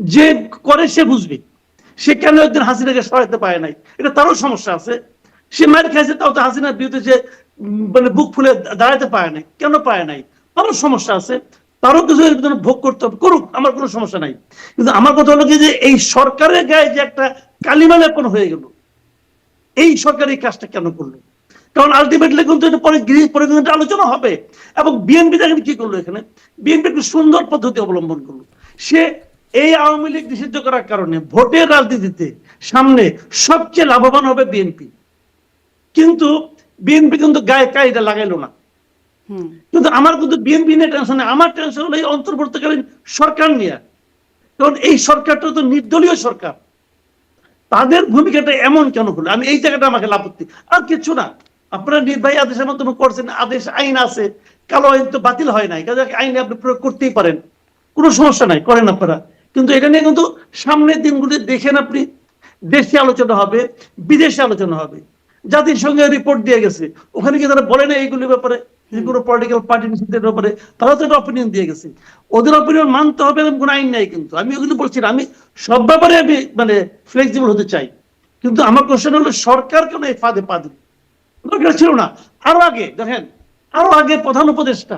যে করে সে বুঝবে। সে কেন একদিন হাসিনাকে সরাতে পারে নাই, এটা তারও সমস্যা আছে। সে মার খাইছে, তাও তো হাসিনার বিরুদ্ধে সে মানে বুক ফুলে দাঁড়াতে পারে নাই, কেন পারে নাই? তারও সমস্যা আছে, তারও কিছু ভোগ করতে হবে, করুক, আমার কোনো সমস্যা নাই। কিন্তু আমার কথা হলো কি, যে এই সরকারের গায়ে যে একটা কালিমা লেপন হয়ে গেল, এই সরকার এই কাজটা কেন করলো? কারণ আলটিমেটলি কিন্তু এটা পরে আলোচনা হবে। এবং বিএনপি দেখেন কি করলো, এখানে বিএনপি একটু সুন্দর পদ্ধতি অবলম্বন করলো। সে এই আওয়ামী লীগ নিষিদ্ধ করার কারণে ভোটের রাজনীতিতে সামনে সবচেয়ে লাভবান হবে বিএনপি, কিন্তু বিএনপি কিন্তু গায়ে কাইটা লাগাইলো না। কিন্তু আমার কিন্তু বিএনপি নিয়ে টেনশন নেই, আমার টেনশন হলো এই অন্তর্বর্তীকালীন সরকার নিয়ে। কারণ এই সরকারটা তো নির্দলীয় সরকার, তাদের ভূমিকাটা এমন কেন হলো? আমি এই জায়গাটা আমাকে আপত্তি, আর কিছু না। আপনারা নির্বাহী আদেশের মাধ্যমে করছেন, আদেশ আইন আছে, কালো আইন তো বাতিল হয় নাই, কাজে আইনে আপনি প্রয়োগ করতেই পারেন, কোনো সমস্যা নাই, করেন আপনারা। কিন্তু এটা নিয়ে কিন্তু সামনের দিনগুলি দেখেন আপনি, দেশে আলোচনা হবে, বিদেশে আলোচনা হবে। জাতিসংঘে রিপোর্ট দিয়ে গেছে, ওখানে কি তারা বলে না এইগুলির ব্যাপারে, যে কোনো পলিটিক্যাল পার্টি নিষিদ্ধের ব্যাপারে তারা তো একটা অপিনিয়ন দিয়ে গেছে। ওদের অপিনিয়ন মানতে হবে, এরকম কোনো আইন নাই। কিন্তু আমি ওগুলো বলছি না, আমি সব ব্যাপারে আমি মানে ফ্লেক্সিবল হতে চাই। কিন্তু আমার কোশ্চেন হলো সরকার কেন এই ফাঁদে পা দিল? দরকার ছিল না। আরো আগে দেখেন, আরো আগে প্রধান উপদেষ্টা,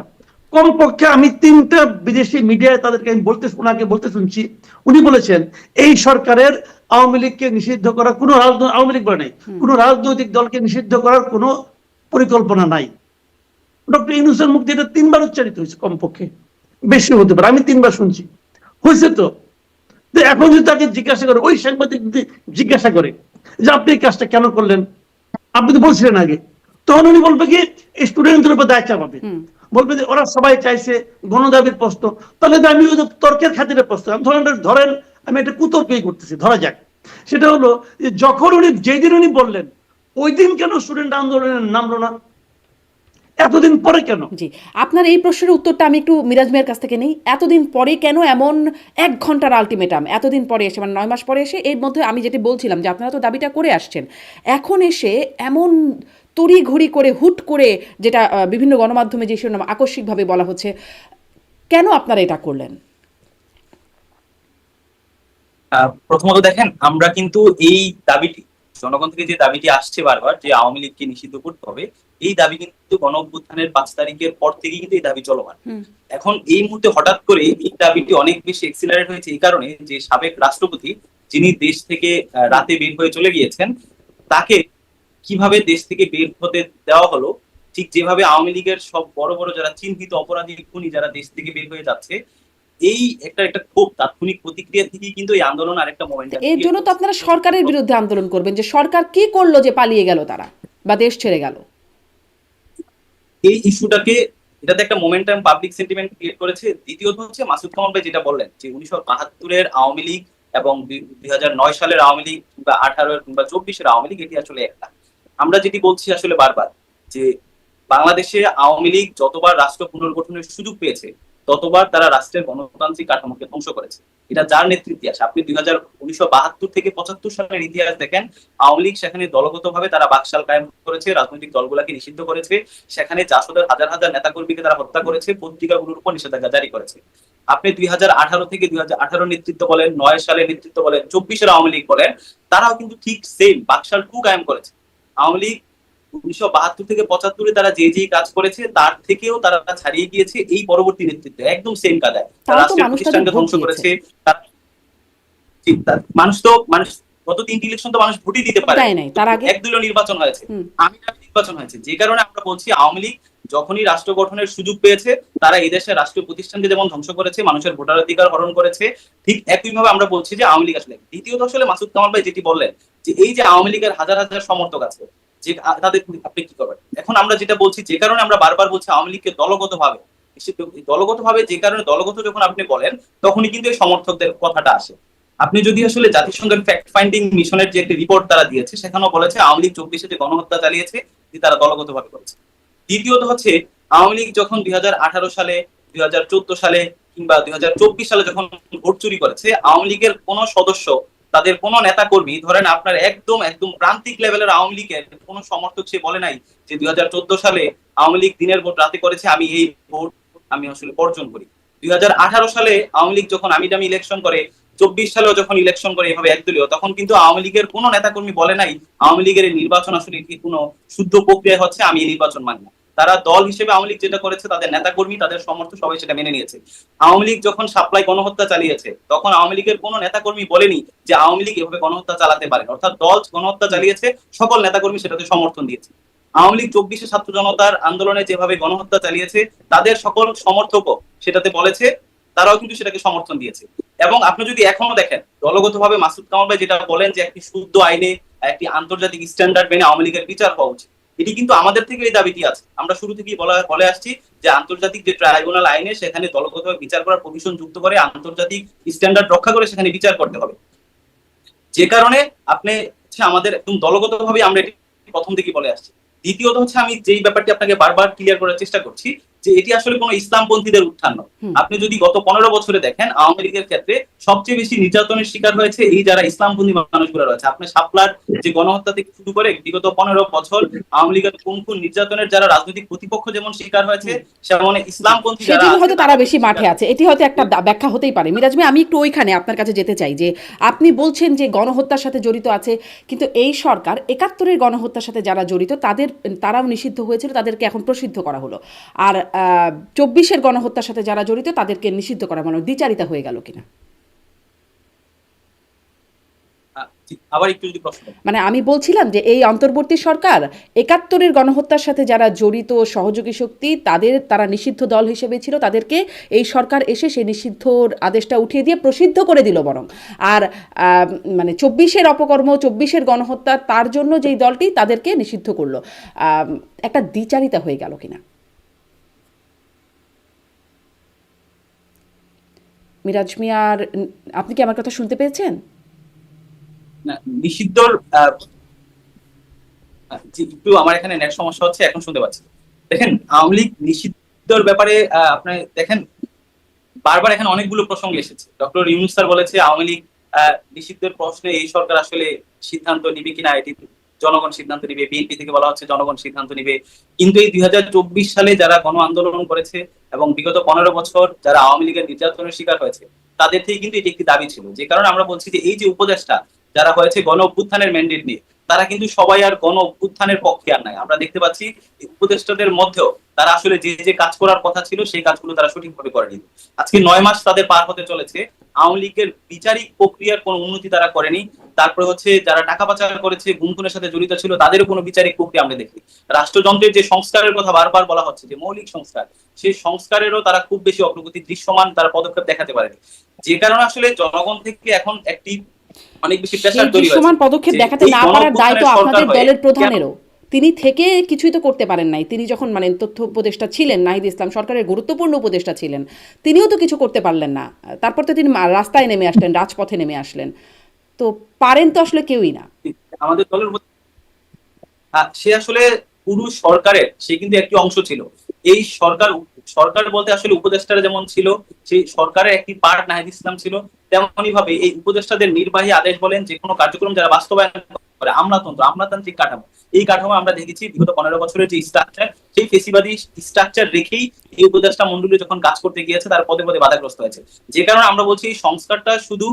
কমপক্ষে আমি 3টা বিদেশি মিডিয়ায় তাদেরকে আমি ওনাকে বলতে শুনছি, উনি বলেছেন এই সরকারের আওয়ামী লীগকে নিষিদ্ধ করার কোনো আওয়ামী লীগ নাই, কোনো রাজনৈতিক দলকে নিষিদ্ধ করার কোনো পরিকল্পনা নাই। ডক্টর ইউনূসের মুখ দিয়ে 3বার উচ্চারিত হয়েছে, কমপক্ষে, বেশি হতে পারে, আমি 3বার শুনছি, হয়েছে তো। এখন যদি তাকে জিজ্ঞাসা করে, ওই সাংবাদিক যদি জিজ্ঞাসা করে যে আপনি এই কাজটা কেন করলেন, আপনি তো বলছিলেন আগে, তখন উনি বলবে কি স্টুডেন্টদের উপর দায় চাপাবে, বলবে যে ওরা সবাই চাইছে গণদাবির প্রশ্ন, তাহলে আমি ওই তর্কের খাতিরে প্রশ্ন, ধরেন আমি একটা কুতর্কই করতেছি, ধরা যাক। সেটা হলো যে যখন উনি যেদিন উনি বললেন, ওই দিন কেন স্টুডেন্ট আন্দোলনে নামলো না, এতদিন পরে কেন? জি, আপনার এই প্রশ্নের উত্তরটা আমি একটু মিরাজ ভাইয়ের কাছ থেকে নেই। এতদিন পরে কেন এমন 1 ঘন্টার আলটিমেটাম, এতদিন পরে এসে, মানে 9 মাস পরে এসে? এর মধ্যে আমি যেটি বলছিলাম যে আপনারা তো দাবিটা করে আসছেন, এখন এসে এমন তড়ি ঘড়ি করে হুট করে, যেটা বিভিন্ন গণমাধ্যমে যে শিরোনাম আকস্মিকভাবে বলা হচ্ছে, কেন আপনারা এটা করলেন? প্রথমত দেখেন, আমরা কিন্তু এই দাবিটি, জনগণ থেকে যে দাবিটি আসছে বারবার যে আওয়ামী লীগকে নিষিদ্ধ করতে হবে, এই দাবি কিন্তু গণ অভ্যুত্থানের 5 তারিখের পর থেকেই কিন্তু এই দাবি চলমান। এখন এই মুহূর্তে হঠাৎ করে এই দাবিটি অনেক বেশি এক্সিলারেট হয়েছে এই কারণে যে সাবেক রাষ্ট্রপতি, যিনি দেশ থেকে রাতে বের হয়ে চলে গিয়েছেন, তাকে কিভাবে দেশ থেকে বের হতে দেওয়া হলো, ঠিক যেভাবে আওয়ামী লীগের সব বড় বড় যারা চিহ্নিত অপরাধী খুনি যারা দেশ থেকে বের হয়ে যাচ্ছে, এই একটা খুব তাৎক্ষণিক প্রতিক্রিয়া থেকেই কিন্তু এই আন্দোলন আরেকটা মোমেন্টাম। এর জন্য তো আপনারা সরকারের বিরুদ্ধে আন্দোলন করবেন, যে সরকার কি করলো যে পালিয়ে গেল তারা বা দেশ ছেড়ে গেল। এই ইস্যুটাকে, এটাতে একটা মোমেন্টাম পাবলিক সেন্টিমেন্ট ক্রিয়েট করেছে। দ্বিতীয়ত হচ্ছে মাসুদ কামাল ভাই যেটা বললেন যে 1972-এর আওয়ামী লীগ এবং 2009 সালের আওয়ামী লীগ কিংবা 18 কিংবা 24-এর আওয়ামী লীগ, এটি আসলে একটা। আমরা যেটি বলছি আসলে বারবার, যে বাংলাদেশে আওয়ামী লীগ যতবার রাষ্ট্র পুনর্গঠনের সুযোগ পেয়েছে, ততবার তারা রাষ্ট্রের গণতান্ত্রিক কাঠামোকে ধ্বংস করেছে। এটা যার নেতৃত্বে আসে, আপনি 1972 থেকে 75 সালের ইতিহাস দেখেন, আওয়ামী লীগ সেখানে দলগতভাবে তারা বাকশাল কায়েম করেছে, রাজনৈতিক দলগুলোকে নিষিদ্ধ করেছে, সেখানে জাসদের হাজার হাজার নেতাকর্মীকে তারা হত্যা করেছে, পত্রিকাগুলোর উপর নিষেধাজ্ঞা জারি করেছে। আপনি 2018 থেকে 2018 নেতৃত্ব বলেন, 9 সালের নেতৃত্ব বলেন, 24-এর আওয়ামী লীগ বলেন, তারাও কিন্তু ঠিক সেম বাকশাল 2 কায়েম করেছে। আওয়ামী লীগ 1972 থেকে 75-এ তারা যে যে কাজ করেছে তার থেকেও তারা ছাড়িয়ে গিয়েছে এই পরবর্তী নেতৃত্বে, একদম সেম কাজে তারা তাও তো রাষ্ট্রের মানুষ তাদের প্রতিষ্ঠানকে ভোট ধ্বংস দিয়েছে। করেছে। মানুষ গত 3টি ইলেকশন তো মানুষ ভোটই দিতে পারে, তাই নাই, তার আগে একদলীয় নির্বাচন হয়েছে, হুম। আমি নির্বাচন হয়েছে, যে কারণে আমরা বলছি আওয়ামী লীগ যখনই রাষ্ট্র গঠনের সুযোগ পেয়েছে তারা এই দেশের রাষ্ট্রীয় প্রতিষ্ঠানকে যেমন ধ্বংস করেছে, মানুষের ভোটাধিকার হরণ করেছে, ঠিক একইভাবে আমরা বলছি যে আওয়ামী লীগ আসলে। দ্বিতীয়ত আসলে মাসুদ কামাল ভাই যেটি বললেন যে এই যে আওয়ামী লীগের হাজার হাজার সমর্থক আছে, যে তাদের আপনি কি করবেন, এখন আমরা যেটা বলছি, যে কারণে আমরা বারবার বলছি আওয়ামী লীগকে দলগতভাবে, যে কারণে দলগত যখন আপনি বলেন তখনই কিন্তু এই সমর্থকদের কথাটা আসে। আপনি যদি আসলে জাতিসংঘের ফ্যাক্ট ফাইন্ডিং মিশনের যে একটি রিপোর্ট তারা দিয়েছে, সেখানেও বলেছে আওয়ামী লীগ 24-এ যে গণহত্যা চালিয়েছে তারা দলগতভাবে করেছে। দ্বিতীয়ত হচ্ছে আওয়ামী লীগ যখন 2018 সালে, 2014 সালে কিংবা 2024 সালে যখন ভোট চুরি করেছে, আওয়ামী লীগের কোন সদস্য, তাদের কোন নেতা কর্মী, ধরেন আপনার একদম একদম প্রান্তিক লেভেলের আওয়ামী লীগের কোন সমর্থক সে বলে নাই যে 2014 সালে আওয়ামী লীগ দিনের ভোট রাতে করেছে, আমি এই ভোট আমি আসলে বর্জন করি। 2018 সালে আওয়ামী লীগ যখন আমি দামি ইলেকশন করে, 24 সালেও যখন ইলেকশন করে এভাবে একদলীয়, তখন কিন্তু আওয়ামী লীগের কোন নেতাকর্মী বলে নাই আওয়ামী লীগের এই নির্বাচন আসলে কি কোনো শুদ্ধ প্রক্রিয়া হচ্ছে, আমি এই নির্বাচন মানি না। তারা দল হিসেবে আওয়ামী লীগ যেটা করেছে, তাদের নেতাকর্মী, তাদের সমর্থক সবাই সেটা মেনে নিয়েছে। আওয়ামী লীগ যখন সাপ্লাই গণহত্যা চালিয়েছে, তখন আওয়ামী লীগের কোন নেতাকর্মী বলেনি যে আওয়ামী লীগ এভাবে গণহত্যা চালাতে পারে, অর্থাৎ দল গণহত্যা চালিয়েছে, সকল নেতাকর্মী সেটাতে সমর্থন দিয়েছে। আওয়ামী লীগ 24-এ ছাত্র জনতার আন্দোলনে যেভাবে গণহত্যা চালিয়েছে, তাদের সকল সমর্থকও সেটাতে বলেছে, তারাও কিন্তু সেটাকে সমর্থন দিয়েছে। এবং আপনি যদি এখনো দেখেন দলগতভাবে মাসুদ কামাল ভাই যেটা বলেন যে একটি শুদ্ধ আইনে, একটি আন্তর্জাতিক স্ট্যান্ডার্ড মেনে আওয়ামী লীগের বিচার হওয়া উচিত, এটি কিন্তু আমাদের থেকে এই দাবিটি আছে। আমরা শুরু থেকেই বলে আসছি যে আন্তর্জাতিক যে ট্রাইব্যুনাল আইনে সেখানে দলগতভাবে বিচার করার প্রভিশন যুক্ত করে, আন্তর্জাতিক স্ট্যান্ডার্ড রক্ষা করে সেখানে বিচার করতে হবে। যে কারণে আপনি আমাদের একদম দলগতভাবে আমরা এটি প্রথম থেকেই বলে আসছি। দ্বিতীয়ত হচ্ছে আমি যেই ব্যাপারটি আপনাকে বারবার ক্লিয়ার করার চেষ্টা করছি যে এটি আসলে কোনো ইসলামপন্থীদের উত্থান নয়। আপনি যদি গত 15 বছরে দেখেন আওয়ামী লীগের ক্ষেত্রে সবচেয়ে বেশি নির্যাতনের শিকার হয়েছে এই যারা ইসলামপন্থী মানুষগুলো রয়েছে। আপনি শাপলার যে গণহত্যা থেকে শুরু করে বিগত 15 বছর আওয়ামী লীগের কোন নির্যাতনের যারা রাজনৈতিক প্রতিপক্ষ যেমন শিকার হয়েছে, সেমন ইসলামপন্থী যারা সেজন্য হয়তো তারা বেশি মাঠে আছে, এটি হয়তো একটা ব্যাখ্যা হতেই পারে। মিরাজ ভাই, আমি একটু ওইখানে আপনার কাছে যেতে চাই যে আপনি বলছেন যে গণহত্যার সাথে জড়িত আছে, কিন্তু এই সরকার 71-এর গণহত্যার সাথে যারা জড়িত তারাও নিষিদ্ধ হয়েছিল, তাদেরকে এখন প্রসিদ্ধ করা হলো। আর 24-এর গণহত্যার সাথে যারা জড়িত তাদেরকে নিষিদ্ধ করা মানে দ্বিচারিতা হয়ে গেল কিনা? আবার একটু যদি প্রশ্ন। মানে আমি বলছিলাম যে এই অন্তর্বর্তী সরকার 71-এর গণহত্যার সাথে যারা জড়িত সহযোগী শক্তি তারা নিষিদ্ধ দল হিসেবে ছিল, তাদেরকে এই সরকার এসে সেই নিষিদ্ধর আদেশটা উঠিয়ে দিয়ে প্রসিদ্ধ করে দিল বরং। আর মানে 24-এর অপকর্ম, 24-এর গণহত্যা তার জন্য যেই দলটি তাদেরকে নিষিদ্ধ করলো, একটা দ্বিচারিতা হয়ে গেল কিনা? মিরাজ মিয়ার, আপনি কি আমার কথা শুনতে পেয়েছেন? না, নিষিদ্ধর একটু আমার এখানে নেট সমস্যা হচ্ছে, এখন শুনতে পাচ্ছি। দেখেন আওয়ামী লীগ নিষিদ্ধর ব্যাপারে আপনি দেখেন বারবার এখানে অনেকগুলো প্রসঙ্গ এসেছে। ডক্টর ইউনূস স্যার বলেছে আওয়ামী লীগ নিষিদ্ধের প্রশ্নে এই সরকার আসলে সিদ্ধান্ত নিবে কিনা এটি জনগণ সিদ্ধান্ত নিবে, বিএনপি থেকে বলা হচ্ছে জনগণ সিদ্ধান্ত নিবে। কিন্তু এই 2024 সালে যারা গণ আন্দোলন করেছে এবং বিগত 15 বছর যারা আওয়ামী লীগের নির্যাতনের শিকার হয়েছে, তাদের থেকে কিন্তু এটি একটি দাবি ছিল। যে কারণে আমরা বলছি যে এই যে উপদেষ্টা যারা হয়েছে গণ অভ্যুত্থানের ম্যান্ডেট নিয়ে, তারা কিন্তু সবাই আর গণ অভ্যুত্থানের পক্ষে আর নাই। আমরা দেখতে পাচ্ছি উপদেষ্টাদের মধ্যেও তারা আসলে যে যে কাজ করার কথা ছিল সেই কাজগুলো তারা সঠিকভাবে করেনি। আজকে 9 মাস তাদের পার হতে চলেছে, আওয়ামী লীগের বিচারিক প্রক্রিয়ার কোনো উন্নতি তারা করেনি। তারপরে হচ্ছে যারা টাকা পাচার করেছে, গুম খুনের সাথে জড়িত ছিল, তাদেরও কোনো বিচারিক প্রক্রিয়া আমরা দেখি। রাষ্ট্রযন্ত্রের যে সংস্কারের কথা বারবার বলা হচ্ছে, যে মৌলিক সংস্কার, সেই সংস্কারেরও তারা খুব বেশি অগ্রগতি দৃশ্যমান তারা পদক্ষেপ দেখাতে পারেনি। যে কারণে আসলে জনগণ থেকে এখন একটি অনেক বেশি প্রেসার তৈরি হয়েছে। দৃশ্যমান পদক্ষেপ দেখাতে না পারার দায়িত্ব আপনাদের দলের প্রধানেরও। তিনি থেকে কিছুই তো করতে পারেন নাই। তিনি যখন মানে তথ্য উপদেষ্টা ছিলেন, নাহিদ ইসলাম সরকারের গুরুত্বপূর্ণ উপদেষ্টা ছিলেন, তিনিও তো কিছু করতে পারলেন না। তারপর তো তিনি রাস্তায় নেমে আসলেন, রাজপথে নেমে আসলেন। তো পারেন তো আসলে কেউই না। আমাদের দলের সে আসলে পুরো সরকারের সে কিন্তু একটি অংশ ছিল। এই সরকার সরকার বলতে আসলে উপদেষ্টারা যেমন ছিল, সেই সরকারের একটি পার্ট নাহিদ ইসলাম ছিল, তেমনি ভাবে এই উপদেষ্টাদের নির্বাহী আদেশ বলেন, যে কোনো কার্যক্রম যারা বাস্তবায়ন করে আমলাতান্ত্রিক কাঠামো, এই কাঠামো আমরা দেখেছি বিগত 15 বছরের যে স্ট্রাকচার, সেই ফেসিবাদী স্ট্রাকচার রেখেই এই উপদেষ্টা মন্ডলী যখন কাজ করতে গিয়েছে তার পদে পদে বাধাগ্রস্ত হয়েছে। যে কারণে আমরা বলছি এই সংস্কারটা শুধু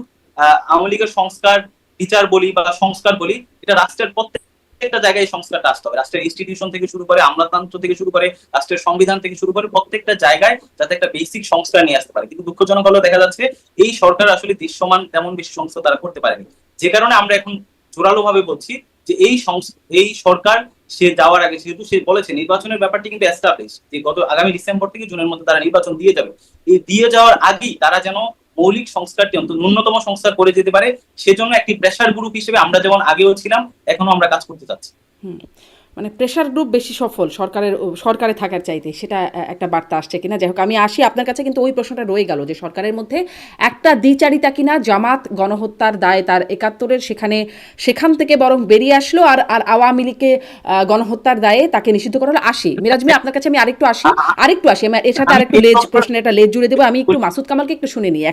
আওয়ামী লীগের সংস্কার বিচার বলি বা সংস্কার বলি, এটা রাষ্ট্রের প্রত্যেকটা জায়গায় এই সংস্কারটা আসতে হবে। রাষ্ট্রের ইনস্টিটিউশন থেকে শুরু করে, আমলাতন্ত্র থেকে শুরু করে, রাষ্ট্রের সংবিধান থেকে শুরু করে প্রত্যেকটা জায়গায় যাতে একটা বেসিক সংস্কার নিয়ে আসতে পারে। কিন্তু দুঃখজনক হলেও দেখা যাচ্ছে এই সরকার আসলে দৃশ্যমান তেমন বেশি সংস্কার তারা করতে পারেনি। যে কারণে আমরা এখন জোরালো ভাবে বলছি যে এই সরকার সে যাওয়ার আগে, যেহেতু সে বলেছে নির্বাচনের ব্যাপারটি কিন্তু এস্টাবলিশ, যে গত আগামী ডিসেম্বর থেকে জুনের মধ্যে তারা নির্বাচন দিয়ে যাবে, এই দিয়ে যাওয়ার আগেই তারা যেন মৌলিক সংস্কারটি অন্তত ন্যূনতম সংস্কার করে যেতে পারে, সেজন্য একটি প্রেসার গ্রুপ হিসেবে আমরা যেমন আগেও ছিলাম এখনো আমরা কাজ করতে চাচ্ছি। মানে প্রেশার গ্রুপ বেশি সফল সরকারে থাকার চাইতে, সেটা একটা বার্তা আসছে কিনা। যাই হোক, আমি আসি আপনার কাছে, কিন্তু ওই প্রশ্নটা রয়ে গেল যে সরকারের মধ্যে একটা দ্বিচারিতা কিনা, জামাত গণহত্যার দায় তার ৭১-এর সেখান থেকে বরং বেরিয়ে আসলো, আর আওয়ামী লীগকে গণহত্যার দায়ে তাকে নিষিদ্ধ করা হলো। আসি মিরাজ ভাই আপনার কাছে, আমি আরেকটু আসি আমার এর সাথে আরেকটু প্রশ্নের একটা লেজ জুড়ে দেবো। আমি একটু মাসুদ কামালকে একটু শুনে নিই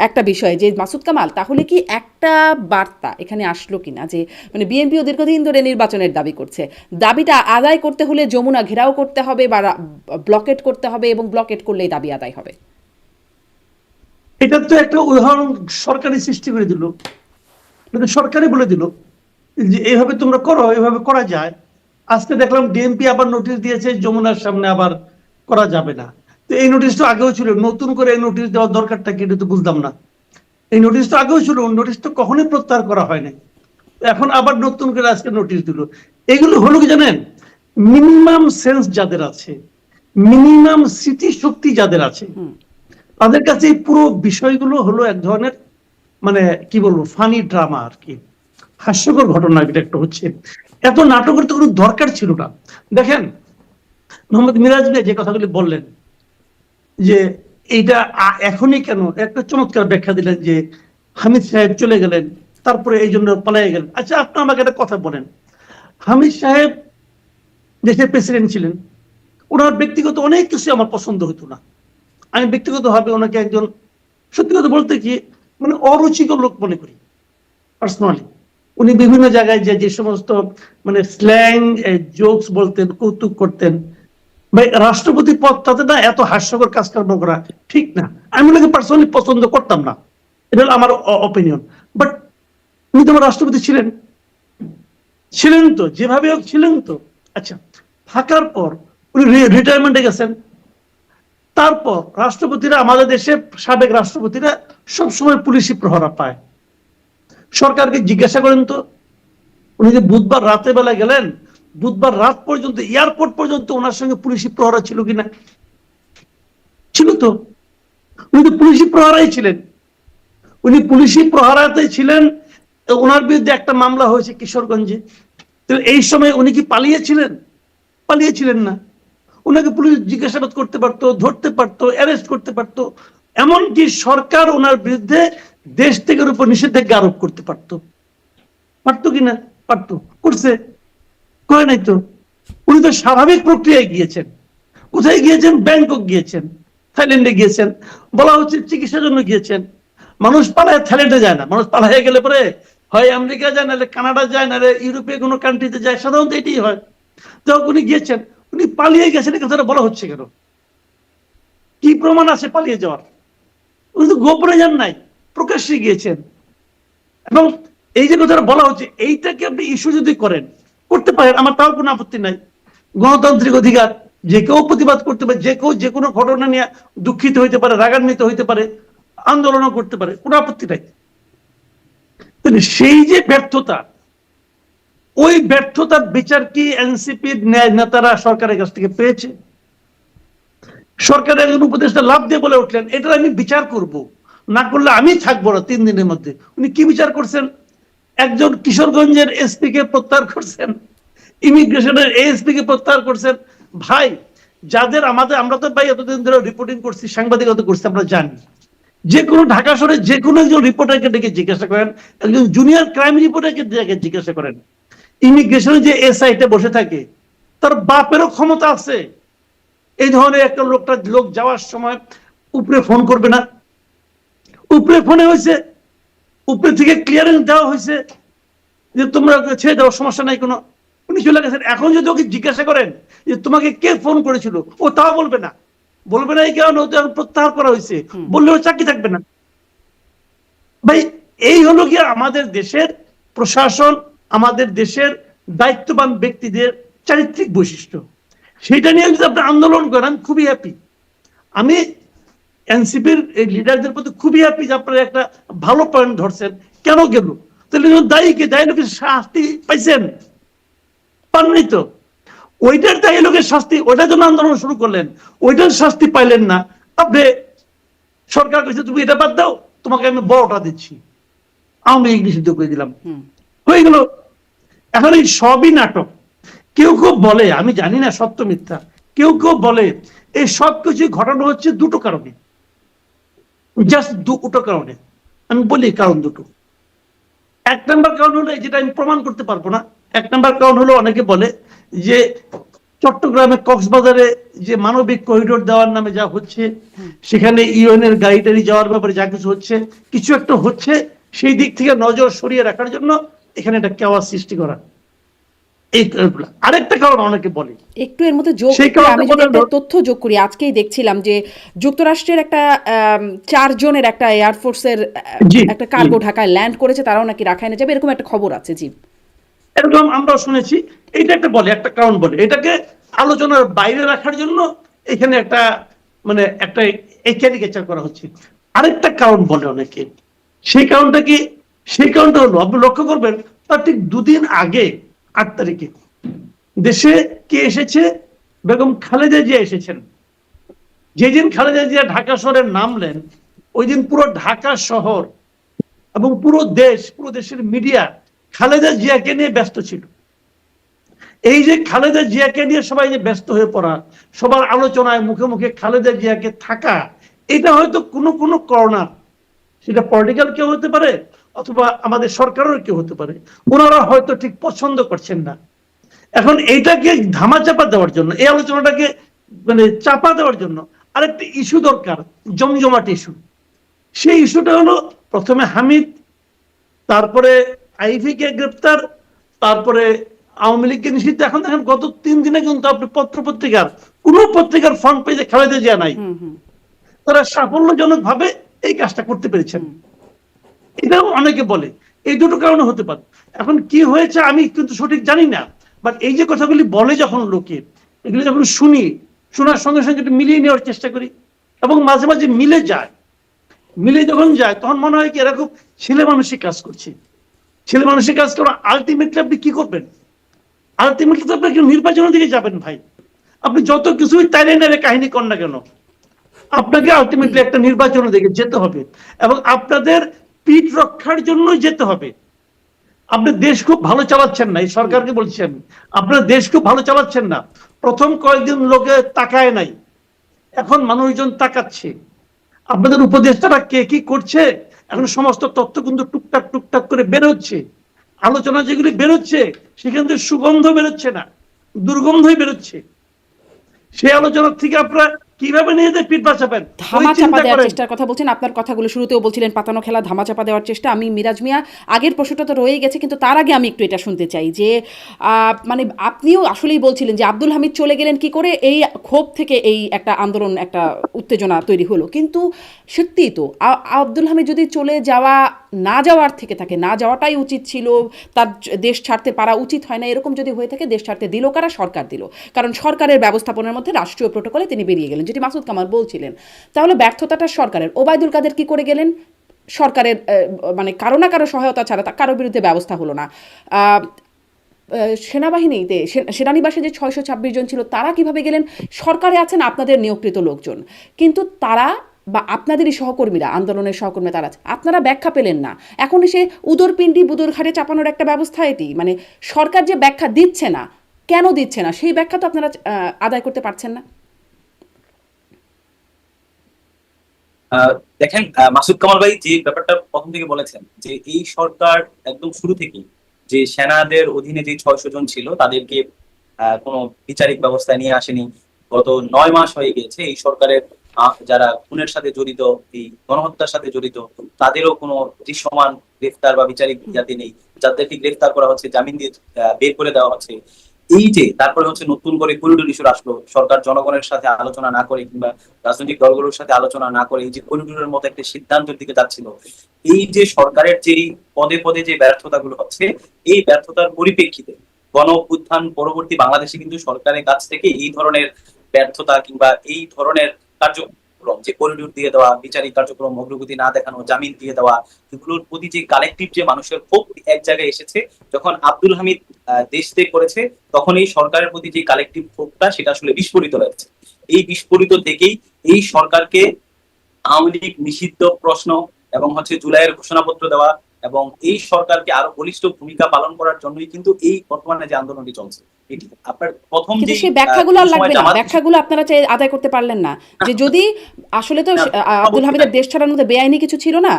একটা বিষয়, যে মাসুদ কামাল, তাহলে কি একটা বার্তা এখানে আসলো কিনা যে মানে বিএনপিও দীর্ঘদিন ধরে নির্বাচনের দাবি করছে, দাবিটা আদায় করতে হলে যমুনা ঘেরাও করতে হবে বা ব্লকেট করতে হবে, এবং ব্লকেট করলেই দাবি আদায় হবে? এটা তো একটা উদাহরণ সরকারি সৃষ্টি করে দিল, সরকারি বলে দিল যে এইভাবে তোমরা করো, এইভাবে করা যায়। আজকে দেখলাম ডিএমপি আবার নোটিশ দিয়েছে যমুনার সামনে আবার করা যাবে না। তো এই নোটিশটা আগেও ছিল, নতুন করে এই নোটিশ দেওয়ার দরকারটা কি, এটা তো বুঝলাম না। এই নোটিশটা আগেও ছিল, নোটিশ তো কখনোই প্রত্যাহার করা হয় নাই, এখন আবার নতুন করে আজকে নোটিশ দিল। এগুলো হলো কি জানেন, মিনিমাম সেন্স যাদের আছে, মিনিমাম স্মৃতি শক্তি যাদের আছে, তাদের কাছে এই পুরো বিষয়গুলো হলো এক ধরনের মানে কি বলবো ফানি ড্রামা আর কি, হাস্যকর ঘটনা এটা একটা হচ্ছে। এত নাটকের তো কোনো দরকার ছিল না। দেখেন মোহাম্মদ মিরাজ ভাই যে কথাগুলি বললেন যে এইটা এখনই কেন, একটা চমৎকার ব্যাখ্যা দিলেন যে হামিদ সাহেব চলে গেলেন, তারপরে এই জন্য পালিয়ে গেলেন। আচ্ছা, আপনি আমাকে একটা কথা বলেন, হামিদ সাহেব দেশের প্রেসিডেন্ট ছিলেন, ওনার ব্যক্তিগত অনেক কিছু আমার পছন্দ হতো না। আমি ব্যক্তিগতভাবে ওনাকে একজন, সত্যি কথা বলতে কি, মানে অরুচিকর লোক মনে করি পার্সোনালি। উনি বিভিন্ন জায়গায় যে সমস্ত মানে স্ল্যাং জোকস বলতেন, কৌতুক করতেন, ভাই রাষ্ট্রপতি পদটাতে না এত হাস্যকর কাজকর্ম করা ঠিক না। আমি ওনাকে পার্সোনালি পছন্দ করতাম না, এটা হলো আমার অপিনিয়ন। বাট উনি তো আমার রাষ্ট্রপতি ছিলেন তো, যেভাবে হোক ছিলেন তো। আচ্ছা, থাকার পর উনি রিটায়ারমেন্টে গেছেন, তারপর রাষ্ট্রপতিরা, আমাদের দেশে সাবেক রাষ্ট্রপতিরা সবসময় পুলিশি প্রহরা পায়। সরকারকে জিজ্ঞাসা করেন তো, উনি যে বুধবার রাতে বেলা গেলেন, বুধবার রাত পর্যন্ত এয়ারপোর্ট পর্যন্ত ওনার সঙ্গে পুলিশি প্রহরা ছিল কিনা? ছিল তো, উনি তো পুলিশি প্রহরাই ছিলেন। উনি পুলিশি প্রহরাতে ছিলেন, ওনার বিরুদ্ধে একটা মামলা হয়েছে কিশোরগঞ্জে। তো এই সময় উনি কি পালিয়েছিলেন না? ওনাকে পুলিশ জিজ্ঞাসাবাদ করতে পারতো, ধরতে পারতো, অ্যারেস্ট করতে পারতো, এমনকি সরকার ওনার বিরুদ্ধে দেশ থেকে উপর নিষেধাজ্ঞা আরোপ করতে পারতো কিনা? পারতো, করছে? করে নাই তো। উনি তো স্বাভাবিক প্রক্রিয়ায় গিয়েছেন। কোথায় গিয়েছেন? ব্যাংকক গিয়েছেন, থাইল্যান্ডে গিয়েছেন, বলা হচ্ছে চিকিৎসার জন্য গিয়েছেন। মানুষ পালায় থাইল্যান্ডে যায় না, মানুষ পালায় গেলে পরে হয় আমেরিকা যায়, নাহলে কানাডা যায়, নাহলে ইউরোপীয় কোনো কান্ট্রিতে যায়, সাধারণত এটাই হয়। তো উনি গিয়েছেন, উনি পালিয়ে গেছেন, এই কথাটা বলা হচ্ছে কেন? কি প্রমাণ আছে পালিয়ে যাওয়ার? উনি তো গোপনে যান নাই, প্রকাশ্যে গিয়েছেন। এবং এই যে কথাটা বলা হচ্ছে, এইটাকে আপনি ইস্যু যদি করতে পারেন, আমার তাও কোনো আপত্তি নাই। গণতান্ত্রিক অধিকার, যে কেউ প্রতিবাদ করতে পারে, যে কেউ যে কোনো ঘটনা নিয়ে দুঃখিত হইতে পারে, রাগান্বিত হইতে পারে, আন্দোলনও করতে পারে, কোনো আপত্তি নাই। সেই যে ব্যর্থতা, ওই ব্যর্থতার বিচার কি এনসিপির নেতারা সরকারের কাছ থেকে পেয়েছে? সরকারের একজন উপদেষ্টা লাভ দিয়ে বলে উঠলেন, এটা আমি বিচার করব, না করলে আমি থাকবো না 3 দিনের মধ্যে। উনি কি বিচার করছেন? একজন কিশোরগঞ্জের এসপি কে প্রত্যাহার করছেন, ইমিগ্রেশনের এএসপি কে প্রত্যাহার করছেন। ভাই, যাদের আমরা তো ভাই এতদিন ধরে রিপোর্টিং করছি, সাংবাদিকতা করছি, আমরা জানি যে কোনো ঢাকা শহরে যে কোনো একজন রিপোর্টারকে ডেকে জিজ্ঞাসা করেন, একজন জুনিয়র ক্রাইম রিপোর্টারকে ডেকে জিজ্ঞাসা করেন, ইমিগ্রেশনে যে এসআইতে বসে থাকে, তার বাপেরও ক্ষমতা আছে, এই ধরনের একটা লোক যাওয়ার সময় উপরে ফোন করবে না? উপরে ফোনে হয়েছে, উপরে থেকে ক্লিয়ারেন্স দেওয়া হয়েছে যে তোমরা ছেড়ে দাও, সমস্যা নাই কোনো। উনি চলে গেছেন। এখন যদি ওকে জিজ্ঞাসা করেন যে তোমাকে কে ফোন করেছিল, ও তাও বলবে না। বলবে না এই কারণে ও তো এখন প্রত্যাহার করা হয়েছে, বললে ওর চাকরি থাকবে না। ভাই, এই হলো গিয়ে আমাদের দেশের প্রশাসন, আমাদের দেশের দায়িত্ববান ব্যক্তিদের চারিত্রিক বৈশিষ্ট্য। সেটা নিয়ে যদি আপনি আন্দোলন করেন, খুবই হ্যাপি। আমি এনসিপির এই লিডারদের প্রতি খুবই হ্যাপি যে আপনারা একটা ভালো পয়েন্ট ধরছেন। কেন গেল? তাহলে দায়ী কে? দায়ী লোকের শাস্তি পাইছেন? পাননি তো। ওইটার দায়ী লোকের শাস্তি, ওইটার জন্য আন্দোলন শুরু করলেন, ওইটার শাস্তি পাইলেন না। আপনি সরকার কইছে তুমি এটা বাদ দাও, তোমাকে আমি বড়টা দিচ্ছি, আমি লীগ নিষিদ্ধ করে দিলাম, হয়ে গেল। এখন এই সবই নাটক। কেউ কেউ বলে, আমি জানি না সত্য মিথ্যা, কেউ কেউ বলে এই সবকিছু ঘটানো হচ্ছে দুটো কারণে, জাস্ট দুটো কারণে। আমি বলি কারণ দুটো। এক নাম্বার কারণ হলো, যেটা আমি প্রমাণ করতে পারবো না, এক নাম্বার কারণ হলো অনেকে বলে যে চট্টগ্রামে কক্সবাজারে যে মানবিক করিডোর দেওয়ার নামে যা হচ্ছে, সেখানে ইউএনের গাড়ি টাড়ি যাওয়ার ব্যাপারে যা কিছু হচ্ছে, কিছু একটা হচ্ছে, সেই দিক থেকে নজর সরিয়ে রাখার জন্য এখানে একটা কেওয়াস সৃষ্টি করা। এই আরেকটা কারণ অনেকে বলে, একটু এর মধ্যে যোগ করে আমি যদি একটা তথ্য যোগ করি, আজকেই দেখছিলাম যে যুক্তরাষ্ট্রের একটা 4 জনের একটা এয়ারফোর্সের একটা কার্গো ঢাকায় ল্যান্ড করেছে, তারাও নাকি রাখাইনে যাবে, এরকম একটা খবর আছে। জি, এরকম আমরাও শুনেছি। এটা একটা বলে, একটা কারণ বলে, এটাকে আলোচনার বাইরে রাখার জন্য এখানে একটা মানে একটা ক্যারিকেচার করা হচ্ছে। আরেকটা কারণ বলে অনেকে, সেই কারণটা কি? সেই কারণটা হলো, আপনি লক্ষ্য করবেন তার ঠিক 2 দিন আগে 8 তারিখে দেশে কে এসেছে? বেগম খালেদা জিয়া এসেছেন। যেদিন খালেদা জিয়া ঢাকা শহরে নামলেন, ওই দিন পুরো ঢাকা শহর এবং পুরো দেশের মিডিয়া খালেদা জিয়াকে নিয়ে ব্যস্ত ছিল। এই যে খালেদা জিয়াকে নিয়ে সবাই যে ব্যস্ত হয়ে পড়া, সবার আলোচনায় মুখে মুখে খালেদা জিয়াকে থাকা, এটা হয়তো কোনো কোনো কর্নার, সেটা পলিটিক্যাল কেউ হতে পারে অথবা আমাদের সরকারের কেউ হতে পারে, ওনারা হয়তো ঠিক পছন্দ করছেন না। এখন এইটাকে ধামাচাপা দেওয়ার জন্য, এই আলোচনাটাকে মানে চাপা দেওয়ার জন্য আরেকটা ইস্যু দরকার, জমজমাট ইস্যু। সেই ইস্যুটা হলো প্রথমে হামিদ, তারপরে আইভি কে গ্রেপ্তার, তারপরে আওয়ামী লীগকে নিষিদ্ধ। এখন দেখেন গত 3 দিনে কিন্তু আপনি পত্রিকার কোন পত্রিকার ফ্রন্ট পেজে খালেদা জিয়া নাই। তারা সাফল্যজনক ভাবে এই কাজটা করতে পেরেছেন। এটাও অনেকে বলে এই দুটো কারণে হতে পারে। এখন কি হয়েছে আমি কিন্তু সঠিক জানি না, বাট এই যে কথাগুলি বলে যখন লোকে, এগুলি যখন শুনি, শোনার সঙ্গে সঙ্গে একটু মিলিয়ে নেওয়ার চেষ্টা করি, এবং মাঝে মাঝে মিলে যায়। মিলে যখন যায় তখন মনে হয় কি এরা খুব ছেলে মানুষই কাজ করছে। ছেলে মানুষের কাজ করা আলটিমেটলি আপনি কি করবেন? আলটিমেটলি তো আপনি নির্বাচনের দিকে যাবেন ভাই। আপনি যত কিছুই তাইলে নাইলে কাহিনী কর না কেন, আপনাকে আলটিমেটলি একটা নির্বাচনের দিকে যেতে হবে, এবং আপনাদের পিঠ রক্ষার জন্য যেতে হবে। আপনি দেশ খুব ভালো চালাচ্ছেন না, এই সরকারকে বলছেন আপনারা দেশ খুব ভালো চালাচ্ছেন না। প্রথম কয়েকদিন লোকে তাকায় নাই, এখন মানুষজন তাকাচ্ছে। আপনাদের উপদেষ্টারা কে কি করছে, এখন সমস্ত তথ্য কিন্তু টুকটাক টুকটাক করে বেরোচ্ছে। আলোচনা যেগুলি বেরোচ্ছে সেখান থেকে সুগন্ধ বেরোচ্ছে না, দুর্গন্ধই বেরোচ্ছে। সেই আলোচনার থেকে আপনারা কিভাবে নিজেদের পিঠ বাঁচাবেন, ধামাচাপা দেওয়ার চেষ্টার কথা বলছেন। আপনার কথাগুলো শুরুতেও বলছিলেন পাতানো খেলা, ধামাচাপা দেওয়ার চেষ্টা। আমি মিরাজ মিয়া, আগের প্রশ্নটা তো রয়ে গেছে, কিন্তু তার আগে আমি একটু এটা শুনতে চাই যে মানে আপনিও আসলেই বলছিলেন যে আব্দুল হামিদ চলে গেলেন কি করে, এই ক্ষোভ থেকে এই একটা আন্দোলন, একটা উত্তেজনা তৈরি হলো। কিন্তু সত্যিই তো আব্দুল হামিদ যদি চলে যাওয়া না যাওয়ার থেকে থাকে, না যাওয়াটাই উচিত ছিল, তার দেশ ছাড়তে পারা উচিত হয় না, এরকম যদি হয়ে থাকে, দেশ ছাড়তে দিল কারা? সরকার দিল। কারণ সরকারের ব্যবস্থাপনার মধ্যে রাষ্ট্রীয় প্রোটোকলে তিনি বেরিয়ে গেলেন, যেটি মাসুদ কামাল বলছিলেন। তাহলে ব্যর্থতাটা সরকারের। ওবায়দুল কাদের কি করে গেলেন? সরকারের মানে কারো না কারো সহায়তা ছাড়া কারোর বিরুদ্ধে ব্যবস্থা হলো না। সেনাবাহিনীতে সেনানিবাসে যে 626 জন ছিল, তারা কিভাবে গেলেন? সরকারে আছেন আপনাদের নিয়োগকৃত লোকজন, কিন্তু তারা বা আপনাদেরই সহকর্মীরা, আন্দোলনের সহকর্মী তারা, আপনারা ব্যাখ্যা পেলেন না। এখন এসে উদরপিণ্ডি বুদর ঘাটে চাপানোর একটা ব্যবস্থা এটি। মানে সরকার যে ব্যাখ্যা দিচ্ছে না, কেন দিচ্ছে না, সেই ব্যাখ্যা তো আপনারা আদায় করতে পারছেন না। দেখেন মাসুদ কামাল ভাই যে ব্যাপারটা প্রথম থেকে বলেছেন, যে এই সরকার একদম শুরু থেকেই যে সেনাদের অধীনে যে 600 জন ছিল তাদেরকে কোনো বিচারিক ব্যবস্থা নিয়ে আসেনি, গত 9 মাস হয়ে গিয়েছে এই সরকারের যারা খুনের সাথে জড়িত, এই গণহত্যার সাথে জড়িত, তাদেরও কোনো দৃশ্যমান গ্রেফতার বা বিচারিক ইয়াতে নেই। যাদেরকে গ্রেফতার করা হচ্ছে, জামিন দিয়ে বের করে দেওয়া হচ্ছে। এই যে তারপরে হচ্ছে নতুন করে করিডোর ইস্যু আসলো, সরকার জনগণের সাথে আলোচনা না করে কিংবা রাজনৈতিক দলগুলোর সাথে আলোচনা না করে এই যে করিডোরের মতো একটা সিদ্ধান্তের দিকে যাচ্ছিল, এই যে সরকারের যেই পদে পদে যে ব্যর্থতাগুলো হচ্ছে, এই ব্যর্থতার পরিপ্রেক্ষিতে গণ অভ্যুত্থান পরবর্তী বাংলাদেশে কিন্তু সরকারের কাছ থেকে এই ধরনের ব্যর্থতা কিংবা এই ধরনের কার্যক্রম, যে করিডোর দিয়ে দেওয়া, বিচারিক কার্যক্রম অগ্রগতি না দেখানো, জামিন দিয়ে দেওয়া, এগুলোর প্রতি যে কালেকটিভ যে মানুষের ক্ষোভ এক জায়গায় এসেছে, যখন আব্দুল হামিদ দেশ ত্যাগ করেছে, তখন এই সরকারের প্রতি যে কালেকটিভ ক্ষোভটা সেটা আসলে বিস্ফোরিত হয়েছে। এই বিস্ফোরিত থেকেই এই সরকারকে আওয়ামী লীগ নিষিদ্ধ প্রশ্ন এবং হচ্ছে জুলাইয়ের ঘোষণাপত্র দেওয়া এবং এই সরকারকে আরো বলিষ্ঠ ভূমিকা পালন করার জন্যই কিন্তু এই বর্তমানে যে আন্দোলনটি চলছে, এটি আপনার প্রথম কিন্তু যে সেই ব্যাখ্যাগুলো আর লাগবে না, ব্যাখ্যাগুলো আপনারা আদায় করতে পারলেন না যে যদি আসলে তো আব্দুল হামিদের দেশ ছাড়ার মধ্যে বেআইনি কিছু ছিল না,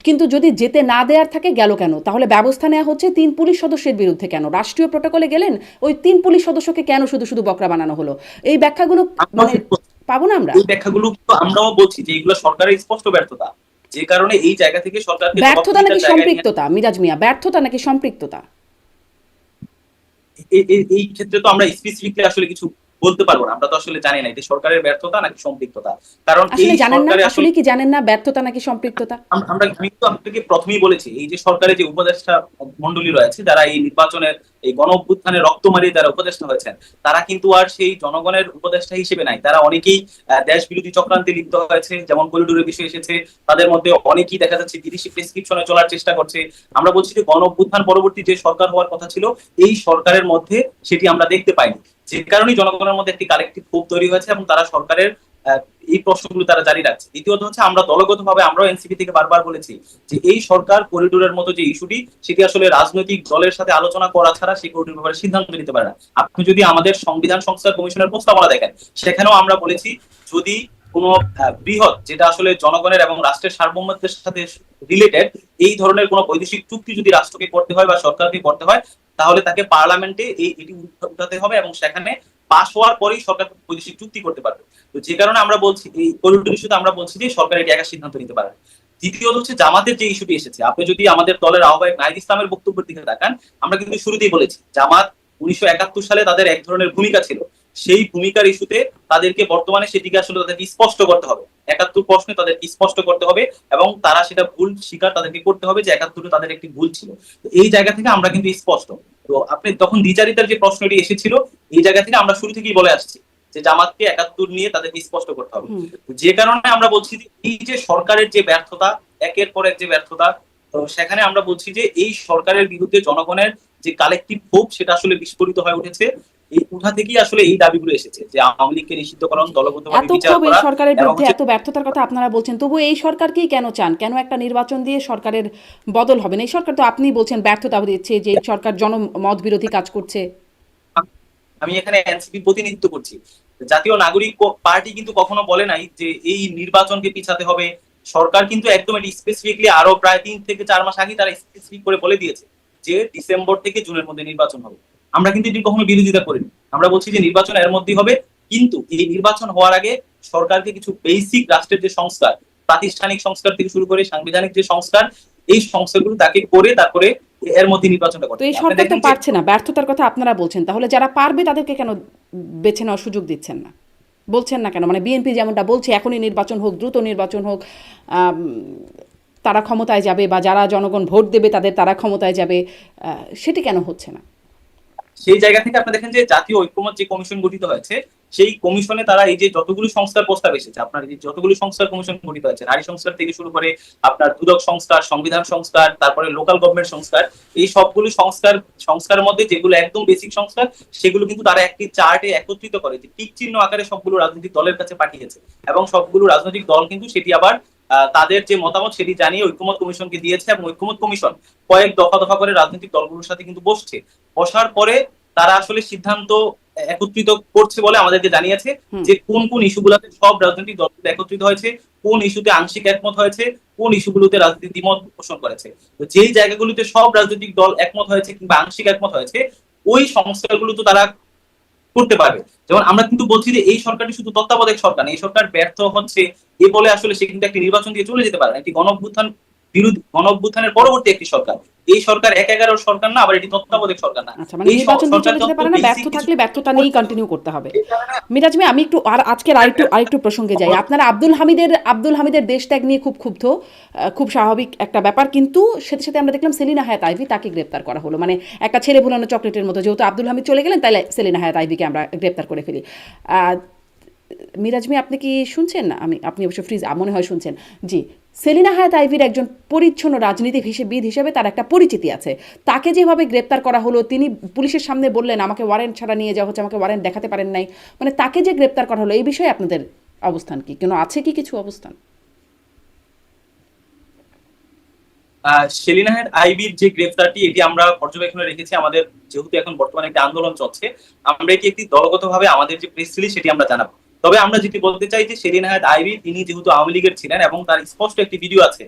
কিন্তু যদি যেতে না দেওয়ার থাকে গেল কেন, তাহলে ব্যবস্থা নেওয়া হচ্ছে 3 পুলিশ সদস্যের বিরুদ্ধে কেন, রাষ্ট্রীয় প্রটোকলে গেলেন ওই 3 পুলিশ সদস্যকে কেন শুধু শুধু বকরা বানানো হলো, এই ব্যাখ্যাগুলো মানে পাবো না আমরা? এই ব্যাখ্যাগুলো তো আমরাও বলছি যে এগুলো সরকারের স্পষ্ট ব্যর্থতা, যে কারণে এই জায়গা থেকে সরকারকে ব্যর্থতা নাকি সম্পৃক্ততা, মিরাজ মিয়া, ব্যর্থতা নাকি সম্পৃক্ততা? এই ক্ষেত্রে তো আমরা স্পেসিফিকলি আসলে কিছু বলতে পারবো না, আমরা তো আসলে জানি না এটা সরকারের ব্যর্থতা নাকি সম্পৃক্ততা, কারণ এই সরকারে আসলে কি জানেন না ব্যর্থতা নাকি সম্পৃক্ততা? আমি তো আপনাকে প্রথমেই বলেছি এই যে সরকারের যে উপদেষ্টা মন্ডলী রয়েছে, যারা এই নির্বাচনের এই গণ অভ্যুত্থানের রক্ত মারিয়ে যারা উপদেষ্টা হয়েছেন, তারা কিন্তু আর সেই জনগণের উপদেষ্টা হিসেবে নাই। তারা অনেকেই দেশ বিরোধী চক্রান্তে লিপ্ত হয়েছে, যেমন করিডোরের বিষয় এসেছে, তাদের মধ্যে অনেকেই দেখা যাচ্ছে বিদেশি প্রেসক্রিপশনে চলার চেষ্টা করছে। আমরা বলছি যে গণ অভ্যুত্থান পরবর্তী যে সরকার হওয়ার কথা ছিল, এই সরকারের মধ্যে সেটি আমরা দেখতে পাইনি, যে কারণে জনগণের মধ্যে একটি কালেকটিভ ক্ষোভ তৈরি হয়েছে এবং তারা সরকারের এই প্রশ্নগুলো তারা জারি রাখছে। দ্বিতীয়ত হচ্ছে আমরা দলগতভাবে আমরাও এনসিপি থেকে বারবার বলেছি যে এই সরকার করিডোরের মতো যে ইস্যুটি, সেটি আসলে রাজনৈতিক দলের সাথে আলোচনা করা ছাড়া সেই করিডোর ব্যাপারে সিদ্ধান্ত নিতে পারে না। আপনি যদি আমাদের সংবিধান সংস্কার কমিশনের প্রস্তাবনা দেখেন, সেখানেও আমরা বলেছি যদি কোনো বৃহৎ, যেটা আসলে জনগণের এবং রাষ্ট্রের সার্বভৌমত্বের সাথে রিলেটেড, এই ধরনের কোনো বৈদেশিক চুক্তি যদি রাষ্ট্রকে করতে হয় বা সরকারকে করতে হয়, তাহলে তাকে পার্লামেন্টে এটি উঠাতে হবে এবং সেখানে পাশ হওয়ার পরেই সরকার বৈদেশিক চুক্তি করতে পারবে। তো যে কারণে আমরা বলছি এই করিডোর ইস্যুতে আমরা বলছি যে সরকার এটি একা সিদ্ধান্ত নিতে পারে। দ্বিতীয়ত হচ্ছে জামাতের যে ইস্যুটি এসেছে, আপনি যদি আমাদের দলের আহ্বায়ক নাহিদ ইসলামের বক্তব্যের দিকে তাকান, আমরা কিন্তু শুরুতেই বলেছি জামাত 1971 সালে তাদের এক ধরনের ভূমিকা ছিল, সেই ভূমিকার ইস্যুতে তাদেরকে বর্তমানে সেটিকে আসলে তাদেরকে স্পষ্ট করতে হবে, 71 প্রশ্নে তাদেরকে স্পষ্ট করতে হবে এবং তারা সেটা ভুল স্বীকার তাদেরকে করতে হবে যে 71 তাদের একটি ভুল ছিল। তো এই জায়গা থেকে আমরা কিন্তু স্পষ্ট। তো আপনি তখন দ্বিচারিতার যে প্রশ্নটি এসেছিল, এই জায়গা থেকে আমরা শুরু থেকেই বলে আসছি যে জামাতকে 71 নিয়ে তাদেরকে স্পষ্ট করতে হবে। যে কারণে আমরা বলছি যে এই যে সরকারের যে ব্যর্থতা, একের পর এক যে ব্যর্থতা, তো সেখানে আমরা বলছি যে এই সরকারের বিরুদ্ধে জনগণের যে কালেকটিভ ক্ষোভ, সেটা আসলে বিস্ফোরিত হয়ে উঠেছে। এই উঠা থেকেই আসলে এই দাবিগুলো এসেছে যে আওয়ামী লীগকে নিষিদ্ধকরণ, দলগতভাবে বিচার করা, সরকারের বিরুদ্ধে এত ব্যর্থতার কথা আপনারা বলছেন, তবু এই সরকারকেই কেন চান? কেন একটা নির্বাচন দিয়ে সরকারের বদল হবে না? এই সরকার তো আপনি বলছেন ব্যর্থতা দিচ্ছে, যে এই সরকার জনমত বিরোধী কাজ করছে। আমি এখানে এনসিপি প্রতিনিধিত্ব করছি। জাতীয় নাগরিক পার্টি কিন্তু কখনো বলে নাই যে এই নির্বাচনকে পিছাতে হবে। সরকার কিন্তু একদম এটি স্পেসিফিকলি আরো প্রায় 3 থেকে 4 মাস আগে তারা স্পেসিফিক করে বলে দিয়েছে যে ডিসেম্বর থেকে জুনের মধ্যে নির্বাচন হবে। আমরা কিন্তু এটি কখনো বিরোধিতা করিনি, আমরা বলছি যে নির্বাচন এর মধ্যেই হবে, কিন্তু এই নির্বাচন হওয়ার আগে সরকারকে কিছু বেসিক রাষ্ট্রের যে সংস্কার, প্রাতিষ্ঠানিক সংস্কার থেকে শুরু করে সাংবিধানিক যে সংস্কার, এই সংস্কারগুলো তাকে করে তারপরে এর মধ্যে নির্বাচনটা করতে। তো এই সরকার তো পারছে না, ব্যর্থতার কথা আপনারা বলছেন, তাহলে যারা পারবে তাদেরকে কেন বেছে নেওয়ার সুযোগ দিচ্ছেন না, বলছেন না কেন? মানে বিএনপি যেমনটা বলছে এখনই নির্বাচন হোক, দ্রুত নির্বাচন হোক, তারা ক্ষমতায় যাবে, বা যারা জনগণ ভোট দেবে তারা ক্ষমতায় যাবে, সেটি কেন হচ্ছে না? সেই জায়গা থেকে আপনি দেখেন যে জাতীয় ঐক্যমত যে কমিশন গঠিত হয়েছে, সেই কমিশনে তারা এই যে যতগুলো সংস্কার প্রস্তাব এসেছে, আপনার এই যতগুলো সংস্কার কমিশন গঠিত হয়েছে, নারী সংস্কার থেকে শুরু করে আপনার দুদক সংস্কার, সংবিধান সংস্কার, তারপরে লোকাল গভর্নমেন্ট সংস্কার, এই সবগুলো সংস্কারের মধ্যে যেগুলো একদম বেসিক সংস্কার, সেগুলো কিন্তু তারা একটি চার্টে একত্রিত করে যে টিক চিহ্ন আকারে সবগুলো রাজনৈতিক দলের কাছে পাঠিয়েছে এবং সবগুলো রাজনৈতিক দল কিন্তু সেটি আবার তাদের যে মতামত সেটি জানিয়ে ঐক্যমত কমিশনকে দিয়েছে এবং ঐক্যমত কমিশন কয়েক দফা দফা করে রাজনৈতিক দলগুলোর সাথে কিন্তু বসছে। বসার পরে তারা আসলে সিদ্ধান্ত একত্রিত করছে বলে আমাদেরকে জানিয়েছে যে কোন কোন ইস্যুগুলোতে সব রাজনৈতিক দলগুলো একত্রিত হয়েছে, কোন ইস্যুতে আংশিক একমত হয়েছে, কোন ইস্যুগুলোতে রাজনীতি দ্বিমত পোষণ করেছে। তো যেই জায়গাগুলোতে সব রাজনৈতিক দল একমত হয়েছে কিংবা আংশিক একমত হয়েছে, ওই সংস্কারগুলো তো তারা করতে পারবে। যেমন আমরা কিন্তু বলছি যে এই সরকারটি শুধু তত্ত্বাবধায়ক সরকার না, এই সরকার ব্যর্থ হচ্ছে এ বলে আসলে সে কিন্তু একটি নির্বাচন দিয়ে চলে যেতে পারে না। একটি গণ অভ্যুত্থানের পরবর্তী একটি সরকার, এই সরকার ১/১১ সরকার না, আবার এটি তত্ত্বাবধায়ক সরকার না। আচ্ছা, মানে এই নির্বাচন দিয়ে সরকার চলে যেতে যত পারে না, ব্যর্থ বেসিক কিছু থাকলে ব্যর্থতা নিয়েই কন্টিনিউ করতে হবে। মিরাজ ভাই, আমি একটু আজকের আরেকটু প্রসঙ্গে যাই। আপনারা আব্দুল হামিদের দেশ ত্যাগ নিয়ে খুব ক্ষুব্ধ, খুব স্বাভাবিক একটা ব্যাপার, কিন্তু সাথে সাথে আমরা দেখলাম সেলিনা হায়াত আইভি, তাকে গ্রেপ্তার করা হলো, মানে একটা ছেলে ভুলানো চকলেটের মতো। যেহেতু আব্দুল হামিদ চলে গেলেন, তাহলে সেলিনা হায়াত আইভিকে আমরা গ্রেপ্তার করে ফেলি। মিরাজ ভাই, আপনি কি শুনছেন? আপনি অবশ্য ফ্রিজ মনে হয় শুনছেন। জি, সেলিনা হায়াত আইভির একজন পরিচ্ছন্ন রাজনীতিবিদ হিসেবে তার একটা পরিচিতি আছে। তাকে যেভাবে গ্রেপ্তার করা হলো, তিনি পুলিশের সামনে বললেন আমাকে ওয়ারেন্ট ছাড়া নিয়ে যাওয়া হচ্ছে, আমাকে ওয়ারেন্ট দেখাতে পারেন নাই, মানে তাকে যে গ্রেপ্তার করা হলো, এই বিষয়ে আপনাদের অবস্থান কি? কেন আছে কি কিছু অবস্থান? সেলিনা হায়াত আইবির যে গ্রেফতারটি, এটি আমরা পর্যবেক্ষণে রেখেছি। আমাদের যেহেতু এখন বর্তমানে একটি আন্দোলন চলছে, আমরা এটি একটি দলগতভাবে আমাদের যে প্রেস রিলিজ সেটি আমরা জানাবো। তবে আমরা যেটি বলতে চাই যে সেলিনা হায়াত আইবি, তিনি যেহেতু আওয়ামী লীগের ছিলেন এবং তার স্পষ্ট একটি ভিডিও আছে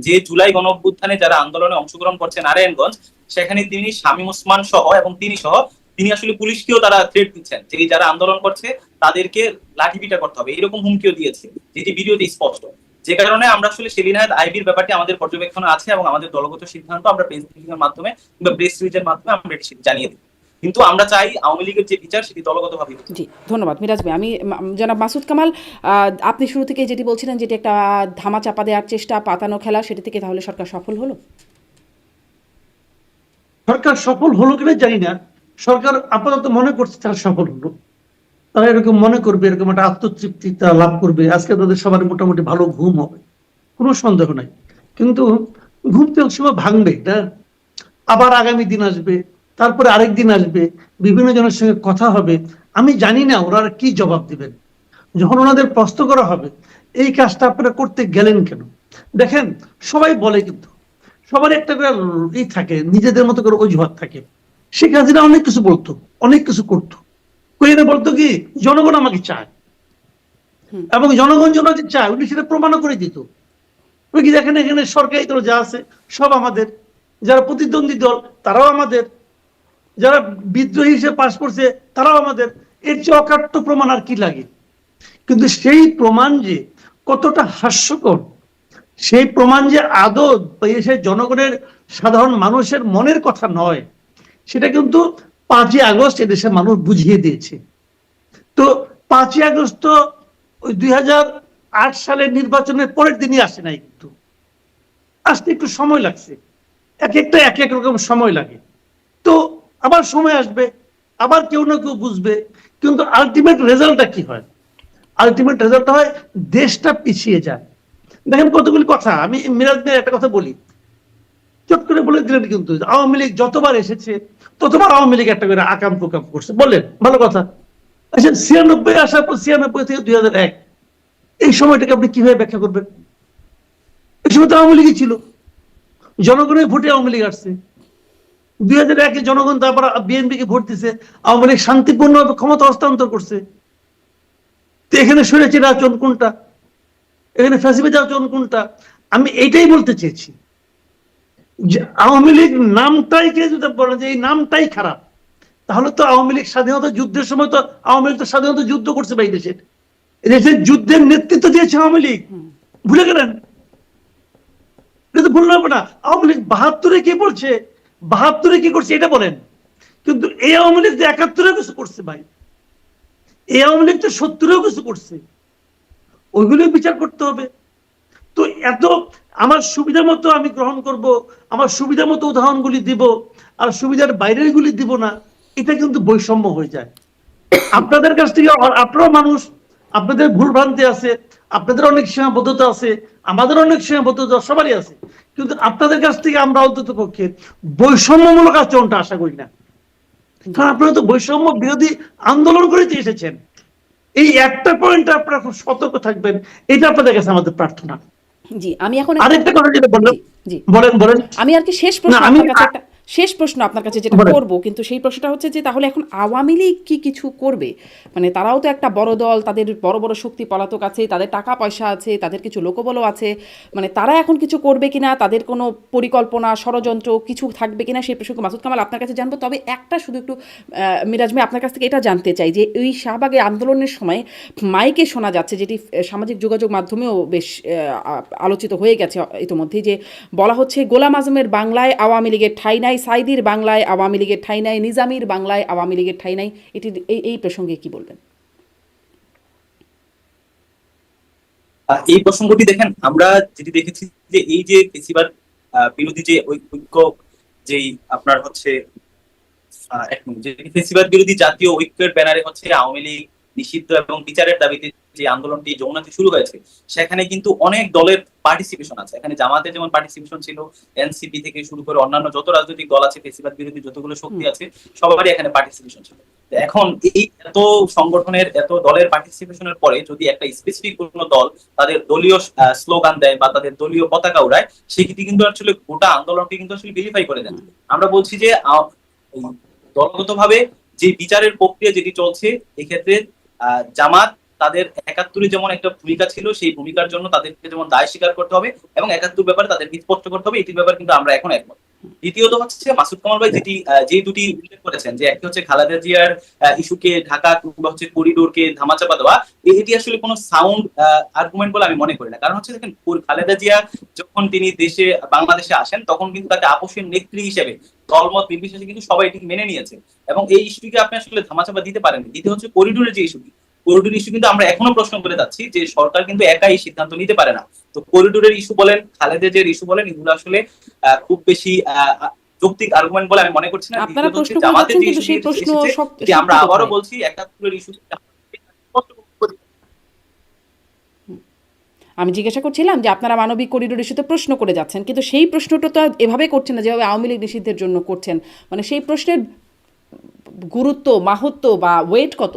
যে জুলাই গণ অভ্যুত্থানে যারা আন্দোলনে অংশগ্রহণ করছে নারায়ণগঞ্জ, সেখানে তিনি শামীম ওসমান সহ এবং তিনি আসলে পুলিশকেও তারা থ্রেট দিচ্ছেন যে যারা আন্দোলন করছে তাদেরকে লাঠিপিটা করতে হবে, এরকম হুমকিও দিয়েছে, যেটি ভিডিওতে স্পষ্ট। যে কারণে আমরা আসলে সেলিনা হায়াত আইবির ব্যাপারটি আমাদের পর্যবেক্ষণে আছে এবং আমাদের দলগত সিদ্ধান্ত আমরা প্রেস ব্রিফিংয়ের মাধ্যমে কিংবা প্রেস রিলিজের মাধ্যমে আমরা এটি জানিয়ে দিই। কিন্তু আমরা চাই আওয়ামী লীগের যে বিচার সেটি দলগতভাবে। জি, ধন্যবাদ মিরাজ ভাই। আমি জনাব মাসুদ কামাল, আপনি শুরু থেকে যেটি বলছিলেন, যেটি একটা ধামা চাপা দেওয়ার চেষ্টা, পাতানো খেলা, সেটি থেকে তাহলে সরকার সফল হলো? সরকার সফল হলো কিনা জানি না, সরকার আপাতত মনে করছে তারা সফল হলো। তারা এরকম মনে করবে, এরকম একটা আত্মতৃপ্তি তারা লাভ করবে, আজকে তাদের সবার মোটামুটি ভালো ঘুম হবে, কোনো সন্দেহ নাই। কিন্তু ঘুম তো সময় ভাঙবে না, আবার আগামী দিন আসবে, তারপরে আরেক দিন আসবে, বিভিন্ন জনের সঙ্গে কথা হবে। আমি জানি না ওরা কি জবাব দিবেন যখন ওনাদের প্রশ্ন করা হবে এই কাজটা আপনারা করতে গেলেন কেন। দেখেন, সবাই বলে, কিন্তু সবার একটা করে থাকে, নিজেদের মতো করে অজুহাত থাকে। শেখ হাসিনা অনেক কিছু বলতো, অনেক কিছু করতো, কইনে বলতো কি জনগণ আমাকে চায়, এবং জনগণ জনকে চায়, উনি সেটা প্রমাণও করে দিত। ওই কি দেখেন, এখানে সরকারি দল যা আছে সব আমাদের, যারা প্রতিদ্বন্দ্বী দল তারাও আমাদের, যারা বিদ্রোহী হিসেবে পাশ করছে তারাও আমাদের। এর চেয়ে অকাট্য প্রমাণ আর কি লাগে? কিন্তু সেই প্রমাণ যে কতটা হাস্যকর, সেই প্রমাণ যে আদৌ দেশের জনগণের সাধারণ মানুষের মনের কথা নয়, সেটা কিন্তু 5ই আগস্ট এদেশের মানুষ বুঝিয়ে দিয়েছে। তো 5ই আগস্ট তো ওই 2008 সালের নির্বাচনের পরের দিনই আসে নাই, কিন্তু আসতে একটু সময় লাগছে, এক এক রকম সময় লাগে। তো আবার সময় আসবে, আবার কেউ না কেউ বুঝবে, কিন্তু আলটিমেট রেজাল্টটা কি হয়? আলটিমেট রেজাল্ট হয় দেশটা পিছিয়ে যায়। দেখেন কতগুলি কথা, আমি মিরাজ ভাই একটা কথা বলি, চট করে বলে দিলেন, কিন্তু আওয়ামী লীগ যতবার এসেছে ততবার আওয়ামী লীগ একটা করে আকাম প্রকাম করছে, বললেন ভালো কথা। আচ্ছা, 96 আসার পর 96 থেকে 2001 এই সময়টাকে আপনি কিভাবে ব্যাখ্যা করবেন? এই সময় তো আওয়ামী লীগই ছিল, জনগণের ভোটে আওয়ামী লীগ আসছে। 2001-এ জনগণ তারপর বিএনপি কে ভোট দিছে, আওয়ামী লীগ শান্তিপূর্ণভাবে ক্ষমতা হস্তান্তর করছে। তো এখানে স্বৈরাচারী আচরণ কোনটা? এখানে ফ্যাসিবাদী আচরণ কোনটা? আমি এইটাই বলতে চেয়েছি যে আওয়ামী লীগ নামটাই কে যদি বলেন যে এই নামটাই খারাপ, তাহলে তো আওয়ামী লীগ স্বাধীনতা যুদ্ধের সময় তো আওয়ামী লীগ তো স্বাধীনতা যুদ্ধ করছে ভাই, দেশের যুদ্ধের নেতৃত্ব দিয়েছে আওয়ামী লীগ, ভুলে গেলেন? কিন্তু ভুললাম না, আওয়ামী লীগ 72-এ কি বলছে, 72-এ কি করছে এটা বলেন। কিন্তু এই আওয়ামী লীগ তো 71-এও কিছু করছে ভাই, এই আওয়ামী লীগ তো 70-এও কিছু করছে, ওইগুলো বিচার করতে হবে। তো এত আমার সুবিধা মতো আমি গ্রহণ করব, আমার সুবিধা মতো উদাহরণগুলি দিব, আর সুবিধার বাইরের গুলি দিব না, এটা কিন্তু বৈষম্য হয়ে যায়। আপনাদের কাছ থেকে, আপনারা মানুষ, আপনাদের ভুল ভ্রান্তি আছে, আপনাদের অনেক সীমাবদ্ধতা আছে, আমাদের অনেক সীমাবদ্ধতা সবারই আছে, কিন্তু আপনাদের কাছ থেকে আমরা অন্তত পক্ষে বৈষম্যমূলক আচরণটা আশা করি না। কারণ আপনারা তো বৈষম্য বিরোধী আন্দোলন করেতে এসেছেন, এই একটা পয়েন্টে আপনারা খুব সতর্ক থাকবেন, এটা আপনাদের কাছে আমাদের প্রার্থনা। জি, আমি এখন আরেকটা কথা যেটা বললাম, জি, বলেন। আমি আর কি শেষ প্রশ্ন আমি আপনার কাছে একটা শেষ প্রশ্ন আপনার কাছে যেটা বলেন। করব, কিন্তু সেই প্রশ্নটা হচ্ছে যে তাহলে এখন আওয়ামী লীগ কি কিছু করবে? মানে তারাও তো একটা বড় দল, তাদের বড় বড় শক্তি পলাতক আছে, তাদের টাকা পয়সা আছে, তাদের কিছু লোকবলও আছে। মানে তারা এখন কিছু করবে কিনা, তাদের কোনো পরিকল্পনা ষড়যন্ত্র কিছু থাকবে কিনা, সেই প্রসঙ্গে মাসুদ কামাল আপনার কাছে জানবো। তবে একটা শুধু একটু মিরাজ ভাই আপনার কাছ থেকে এটা জানতে চাই যে এই শাহবাগে আন্দোলনের সময় মাইকে শোনা যাচ্ছে, যেটি সামাজিক যোগাযোগ মাধ্যমেও বেশ আলোচিত হয়ে গেছে ইতিমধ্যেই, যে বলা হচ্ছে গোলাম আজমের বাংলায় আওয়ামী লীগের ঠাঁই নাই, সাইদির বাংলায় আওয়ামী লীগের ঠাঁই নাই, নিজামীর বাংলায় আওয়ামী লীগের ঠাঁই নাই। এটি এই প্রসঙ্গে কি বলবেন? এই প্রসঙ্গটি দেখেন, আমরা যেটি দেখেছি যে এই যে ফেসিবাদ বিরোধী যে ঐক্য, যেই আপনার হচ্ছে এক মিনিট, যে ফেসিবাদ বিরোধী জাতীয় ঐক্যের ব্যানারে হচ্ছে আওয়ামী লীগ নিষিদ্ধ এবং বিচারের দাবিতে যে আন্দোলনটি যমুনাতে শুরু হয়েছে, সেখানে কিন্তু অনেক দলের পার্টিসিপেশন আছে। এখানে জামাতের যেমন পার্টিসিপেশন ছিল, এনসিপি থেকে শুরু করে অন্যান্য যত রাজনৈতিক দল আছে, ফেসিবাদ বিরোধী যতগুলো শক্তি আছে, সবারই এখানে পার্টিসিপেশন ছিল। তো এখন এই এত সংগঠনের, এত দলের পার্টিসিপেশনের পরে যদি একটা স্পেসিফিক কোনো দল তাদের দলীয় স্লোগান দেয় বা তাদের দলীয় পতাকা উড়ায়, সেক্ষেত্রে কিন্তু আসলে গোটা আন্দোলনকে কিন্তু আসলে ভেরিফাই করে দেন। আমরা বলছি যে দলগতভাবে যে বিচারের প্রক্রিয়া যেটি চলছে, এক্ষেত্রে জামাত তাদের ৭১ যেমন একটা ভূমিকা ছিল, সেই ভূমিকার জন্য তাদেরকে যেমন দায় স্বীকার করতে হবে এবং ৭১ ব্যাপারে তাদেরকে স্পষ্ট করতে হবে, এটির ব্যাপারে কিন্তু আমরা এখন একমত। দ্বিতীয়ত হচ্ছে মাসুদ কামাল ভাই যেটি যে দুটি উল্লেখ করেছেন, যে একটি হচ্ছে খালেদা জিয়ার ইস্যুকে ঢাকা কিংবা হচ্ছে করিডোরকে ধামাচাপা দেওয়া, এটি আসলে কোনো সাউন্ড আর্গুমেন্ট বলে আমি মনে করি না। কারণ হচ্ছে দেখেন, খালেদা জিয়া যখন তিনি বাংলাদেশে আসেন, তখন কিন্তু তাকে আপোষের নেত্রী হিসেবে দলমত নির্বিশেষে কিন্তু সবাই এটি মেনে নিয়েছে এবং এই ইস্যুটিকে আপনি আসলে ধামাচাপা দিতে পারেন। দ্বিতীয় হচ্ছে করিডোরের যে ইস্যুটি, করিডোর ইস্যু কিন্তু আমরা এখনো প্রশ্ন করে যাচ্ছি যে সরকার কিন্তু একাই সিদ্ধান্ত নিতে পারে না। তো করিডোরের ইস্যু বলেন, খালেদা জিয়ার ইস্যু বলেন, এগুলো আসলে খুব বেশি যৌক্তিক আর্গুমেন্ট বলে আমি মনে করছি না। আপনারা দ্বিতীয়ত প্রশ্ন হচ্ছে করে জামাতের যাচ্ছেন, যে কিন্তু ইস্যুটি সেই প্রশ্ন এসেছে, যে আমরা শক্ত আবারও কোথায়? বলছি ৭১ ইস্যু আমি জিজ্ঞাসা করছিলাম যে আপনারা মানবিক করিডোর ইস্যুতে প্রশ্ন করে যাচ্ছেন, কিন্তু সেই প্রশ্নটা তো এভাবে করছেন না যেভাবে আওয়ামী লীগ নিষিদ্ধের জন্য করছেন। মানে সেই প্রশ্নের গুরুত্ব, মাহাত্ম্য বা ওয়েট কত?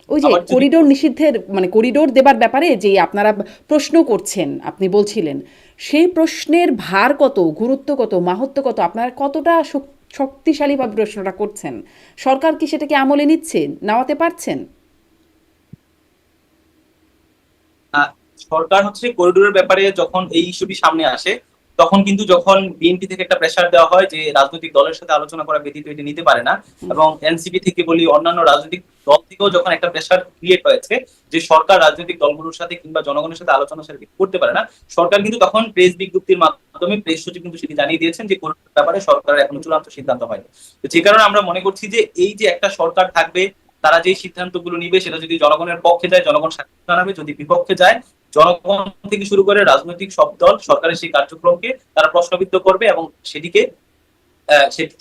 ওই যে আবার যদি করিডোর নিষিদ্ধের, মানে করিডোর দেবার ব্যাপারে যে আপনারা প্রশ্ন করছেন, আপনি বলছিলেন, সেই প্রশ্নের ভার কত, গুরুত্ব কত, মাহাত্ম্য কত, আপনারা কতটা শক্তিশালীভাবে প্রশ্নটা করছেন? সরকার কি সেটাকে আমলে নিচ্ছে, নেওয়াতে পারছেন? আহ, সরকার হচ্ছে করিডোরের ব্যাপারে যখন এই ইস্যুটি সামনে আসে, তখন কিন্তু যখন বিএনপি থেকে একটা প্রেসার দেওয়া হয় যে রাজনৈতিক দলের সাথে আলোচনা করা ব্যতীত এটি নিতে পারে না, এবং এনসিপি থেকে বলি অন্যান্য রাজনৈতিক দল থেকেও যখন একটা প্রেসার ক্রিয়েট হয়েছে যে সরকার রাজনৈতিক দলগুলোর সাথে কিংবা জনগণের সাথে আলোচনা সাথে করতে পারে না, সরকার কিন্তু তখন প্রেস বিজ্ঞপ্তির মাধ্যমে প্রেস সচিব কিন্তু সেটি জানিয়ে দিয়েছেন যে করিডোরের ব্যাপারে সরকারের এখনো চূড়ান্ত সিদ্ধান্ত হয়নি। তো যে কারণে আমরা মনে করছি যে এই যে একটা সরকার থাকবে, তারা যে সিদ্ধান্তগুলো নিবে সেটা যদি জনগণের পক্ষে যায় জনগণ স্বাক্ষর জানাবে, যদি বিপক্ষে যায় জনগণ থেকে শুরু করে রাজনৈতিক সব দল সরকারের সেই কার্যক্রমকে তারা প্রশ্নবিদ্ধ করবে এবং সেটি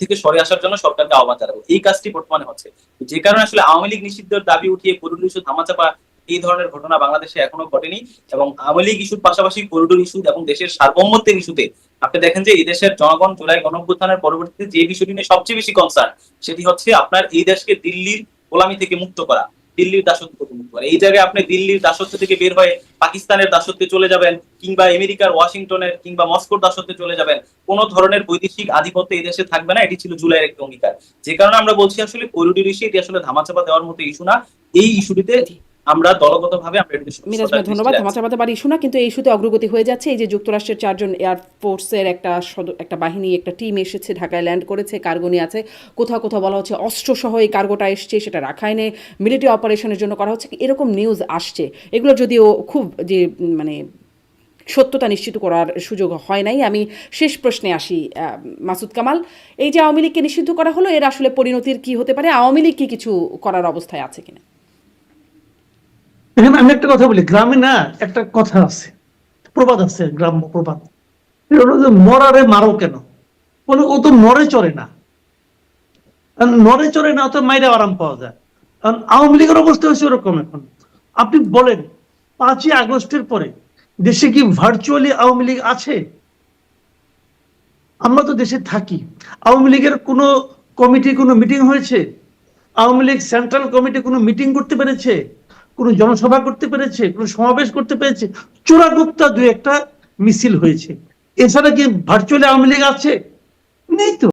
থেকে সরে আসার জন্য সরকারকে আহ্বান জানাবো। এই কাজটি বর্তমানে হচ্ছে। যে কারণে আসলে আওয়ামী লীগ নিষিদ্ধের দাবি উঠিয়ে করিডোর ইস্যু ধামাচাপা, এই ধরনের ঘটনা বাংলাদেশে এখনো ঘটেনি। এবং আওয়ামী লীগ ইস্যুর পাশাপাশি করিডোর ইস্যু এবং দেশের সার্বভৌমত্বের ইস্যুতে আপনি দেখেন যে এই দেশের জনগণ জুলাই গণঅভ্যুত্থানের পরবর্তীতে যে বিষয়টি নিয়ে সবচেয়ে বেশি কনসার্ন, সেটি হচ্ছে আপনার এই দেশকে দিল্লির গোলামি থেকে মুক্ত করা, দিল্লির দাসত্ব থেকে মুক্ত করা। এই জায়গায় আপনি দিল্লির দাসত্ব থেকে বের হয়ে পাকিস্তানের দাসত্বে চলে যাবেন কিংবা আমেরিকার ওয়াশিংটনের কিংবা মস্কোর দাসত্বে চলে যাবেন, কোন ধরনের বৈদেশিক আধিপত্য এই দেশে থাকবে না। এটি ছিল জুলাইয়ের একটা অঙ্গীকার। যে কারণে আমরা বলছি আসলে করিডোর ইস্যু এটি আসলে ধামাচাপা দেওয়ার মতো ইস্যু না। এই ইস্যুটিতে আমরা দলগতভাবে আমরা মিরাজ ভাই ধন্যবাদ। ধামাচাপা দেবার ইস্যু না, কিন্তু এই ইস্যুতে অগ্রগতি হয়ে যাচ্ছে। এই যে যুক্তরাষ্ট্রের ৪ জন এয়ারফোর্সের একটা বাহিনী, একটা টিম এসেছে, ঢাকায় ল্যান্ড করেছে, কার্গো নিয়ে আছে। কোথাও কোথাও বলা হচ্ছে অস্ত্রসহ এই কার্গোটা এসছে, সেটা রাখাইনে মিলিটারি অপারেশনের জন্য করা হচ্ছে, এরকম নিউজ আসছে। এগুলো যদিও খুব যে মানে সত্যতা নিশ্চিত করার সুযোগ হয় নাই। আমি শেষ প্রশ্নে আসি, মাসুদ কামাল, এই যে আওয়ামী লীগকে নিষিদ্ধ করা হলো, এর আসলে পরিণতির কি হতে পারে? আওয়ামী লীগ কি কিছু করার অবস্থায় আছে কিনা? এখানে আমি একটা কথা বলি, গ্রামে না একটা কথা আছে, প্রবাদ আছে, গ্রাম্য প্রবাদ, এটা হলো যে মরারে মারো কেন, বলে ও তো নড়ে চড়ে না, নড়ে চড়ে না, তো মাইরে আরাম পাওয়া যায়। কারণ আওয়ামী লীগের অবস্থা হচ্ছে ওরকম। এখন আপনি বলেন ৫ই আগস্টের পরে দেশে কি ভার্চুয়ালি আওয়ামী লীগ আছে? আমরা তো দেশে থাকি। আওয়ামী লীগের কোনো কমিটি কোনো মিটিং হয়েছে? আওয়ামী লীগ সেন্ট্রাল কমিটি কোনো মিটিং করতে পেরেছে? কোনো জনসভা করতে পেরেছে? কোনো সমাবেশ করতে পেরেছে? চোরাগুপ্তা দুই একটা মিছিল হয়েছে। এছাড়া কি ভার্চুয়ালি আওয়ামী লীগ আছে? নেই তো।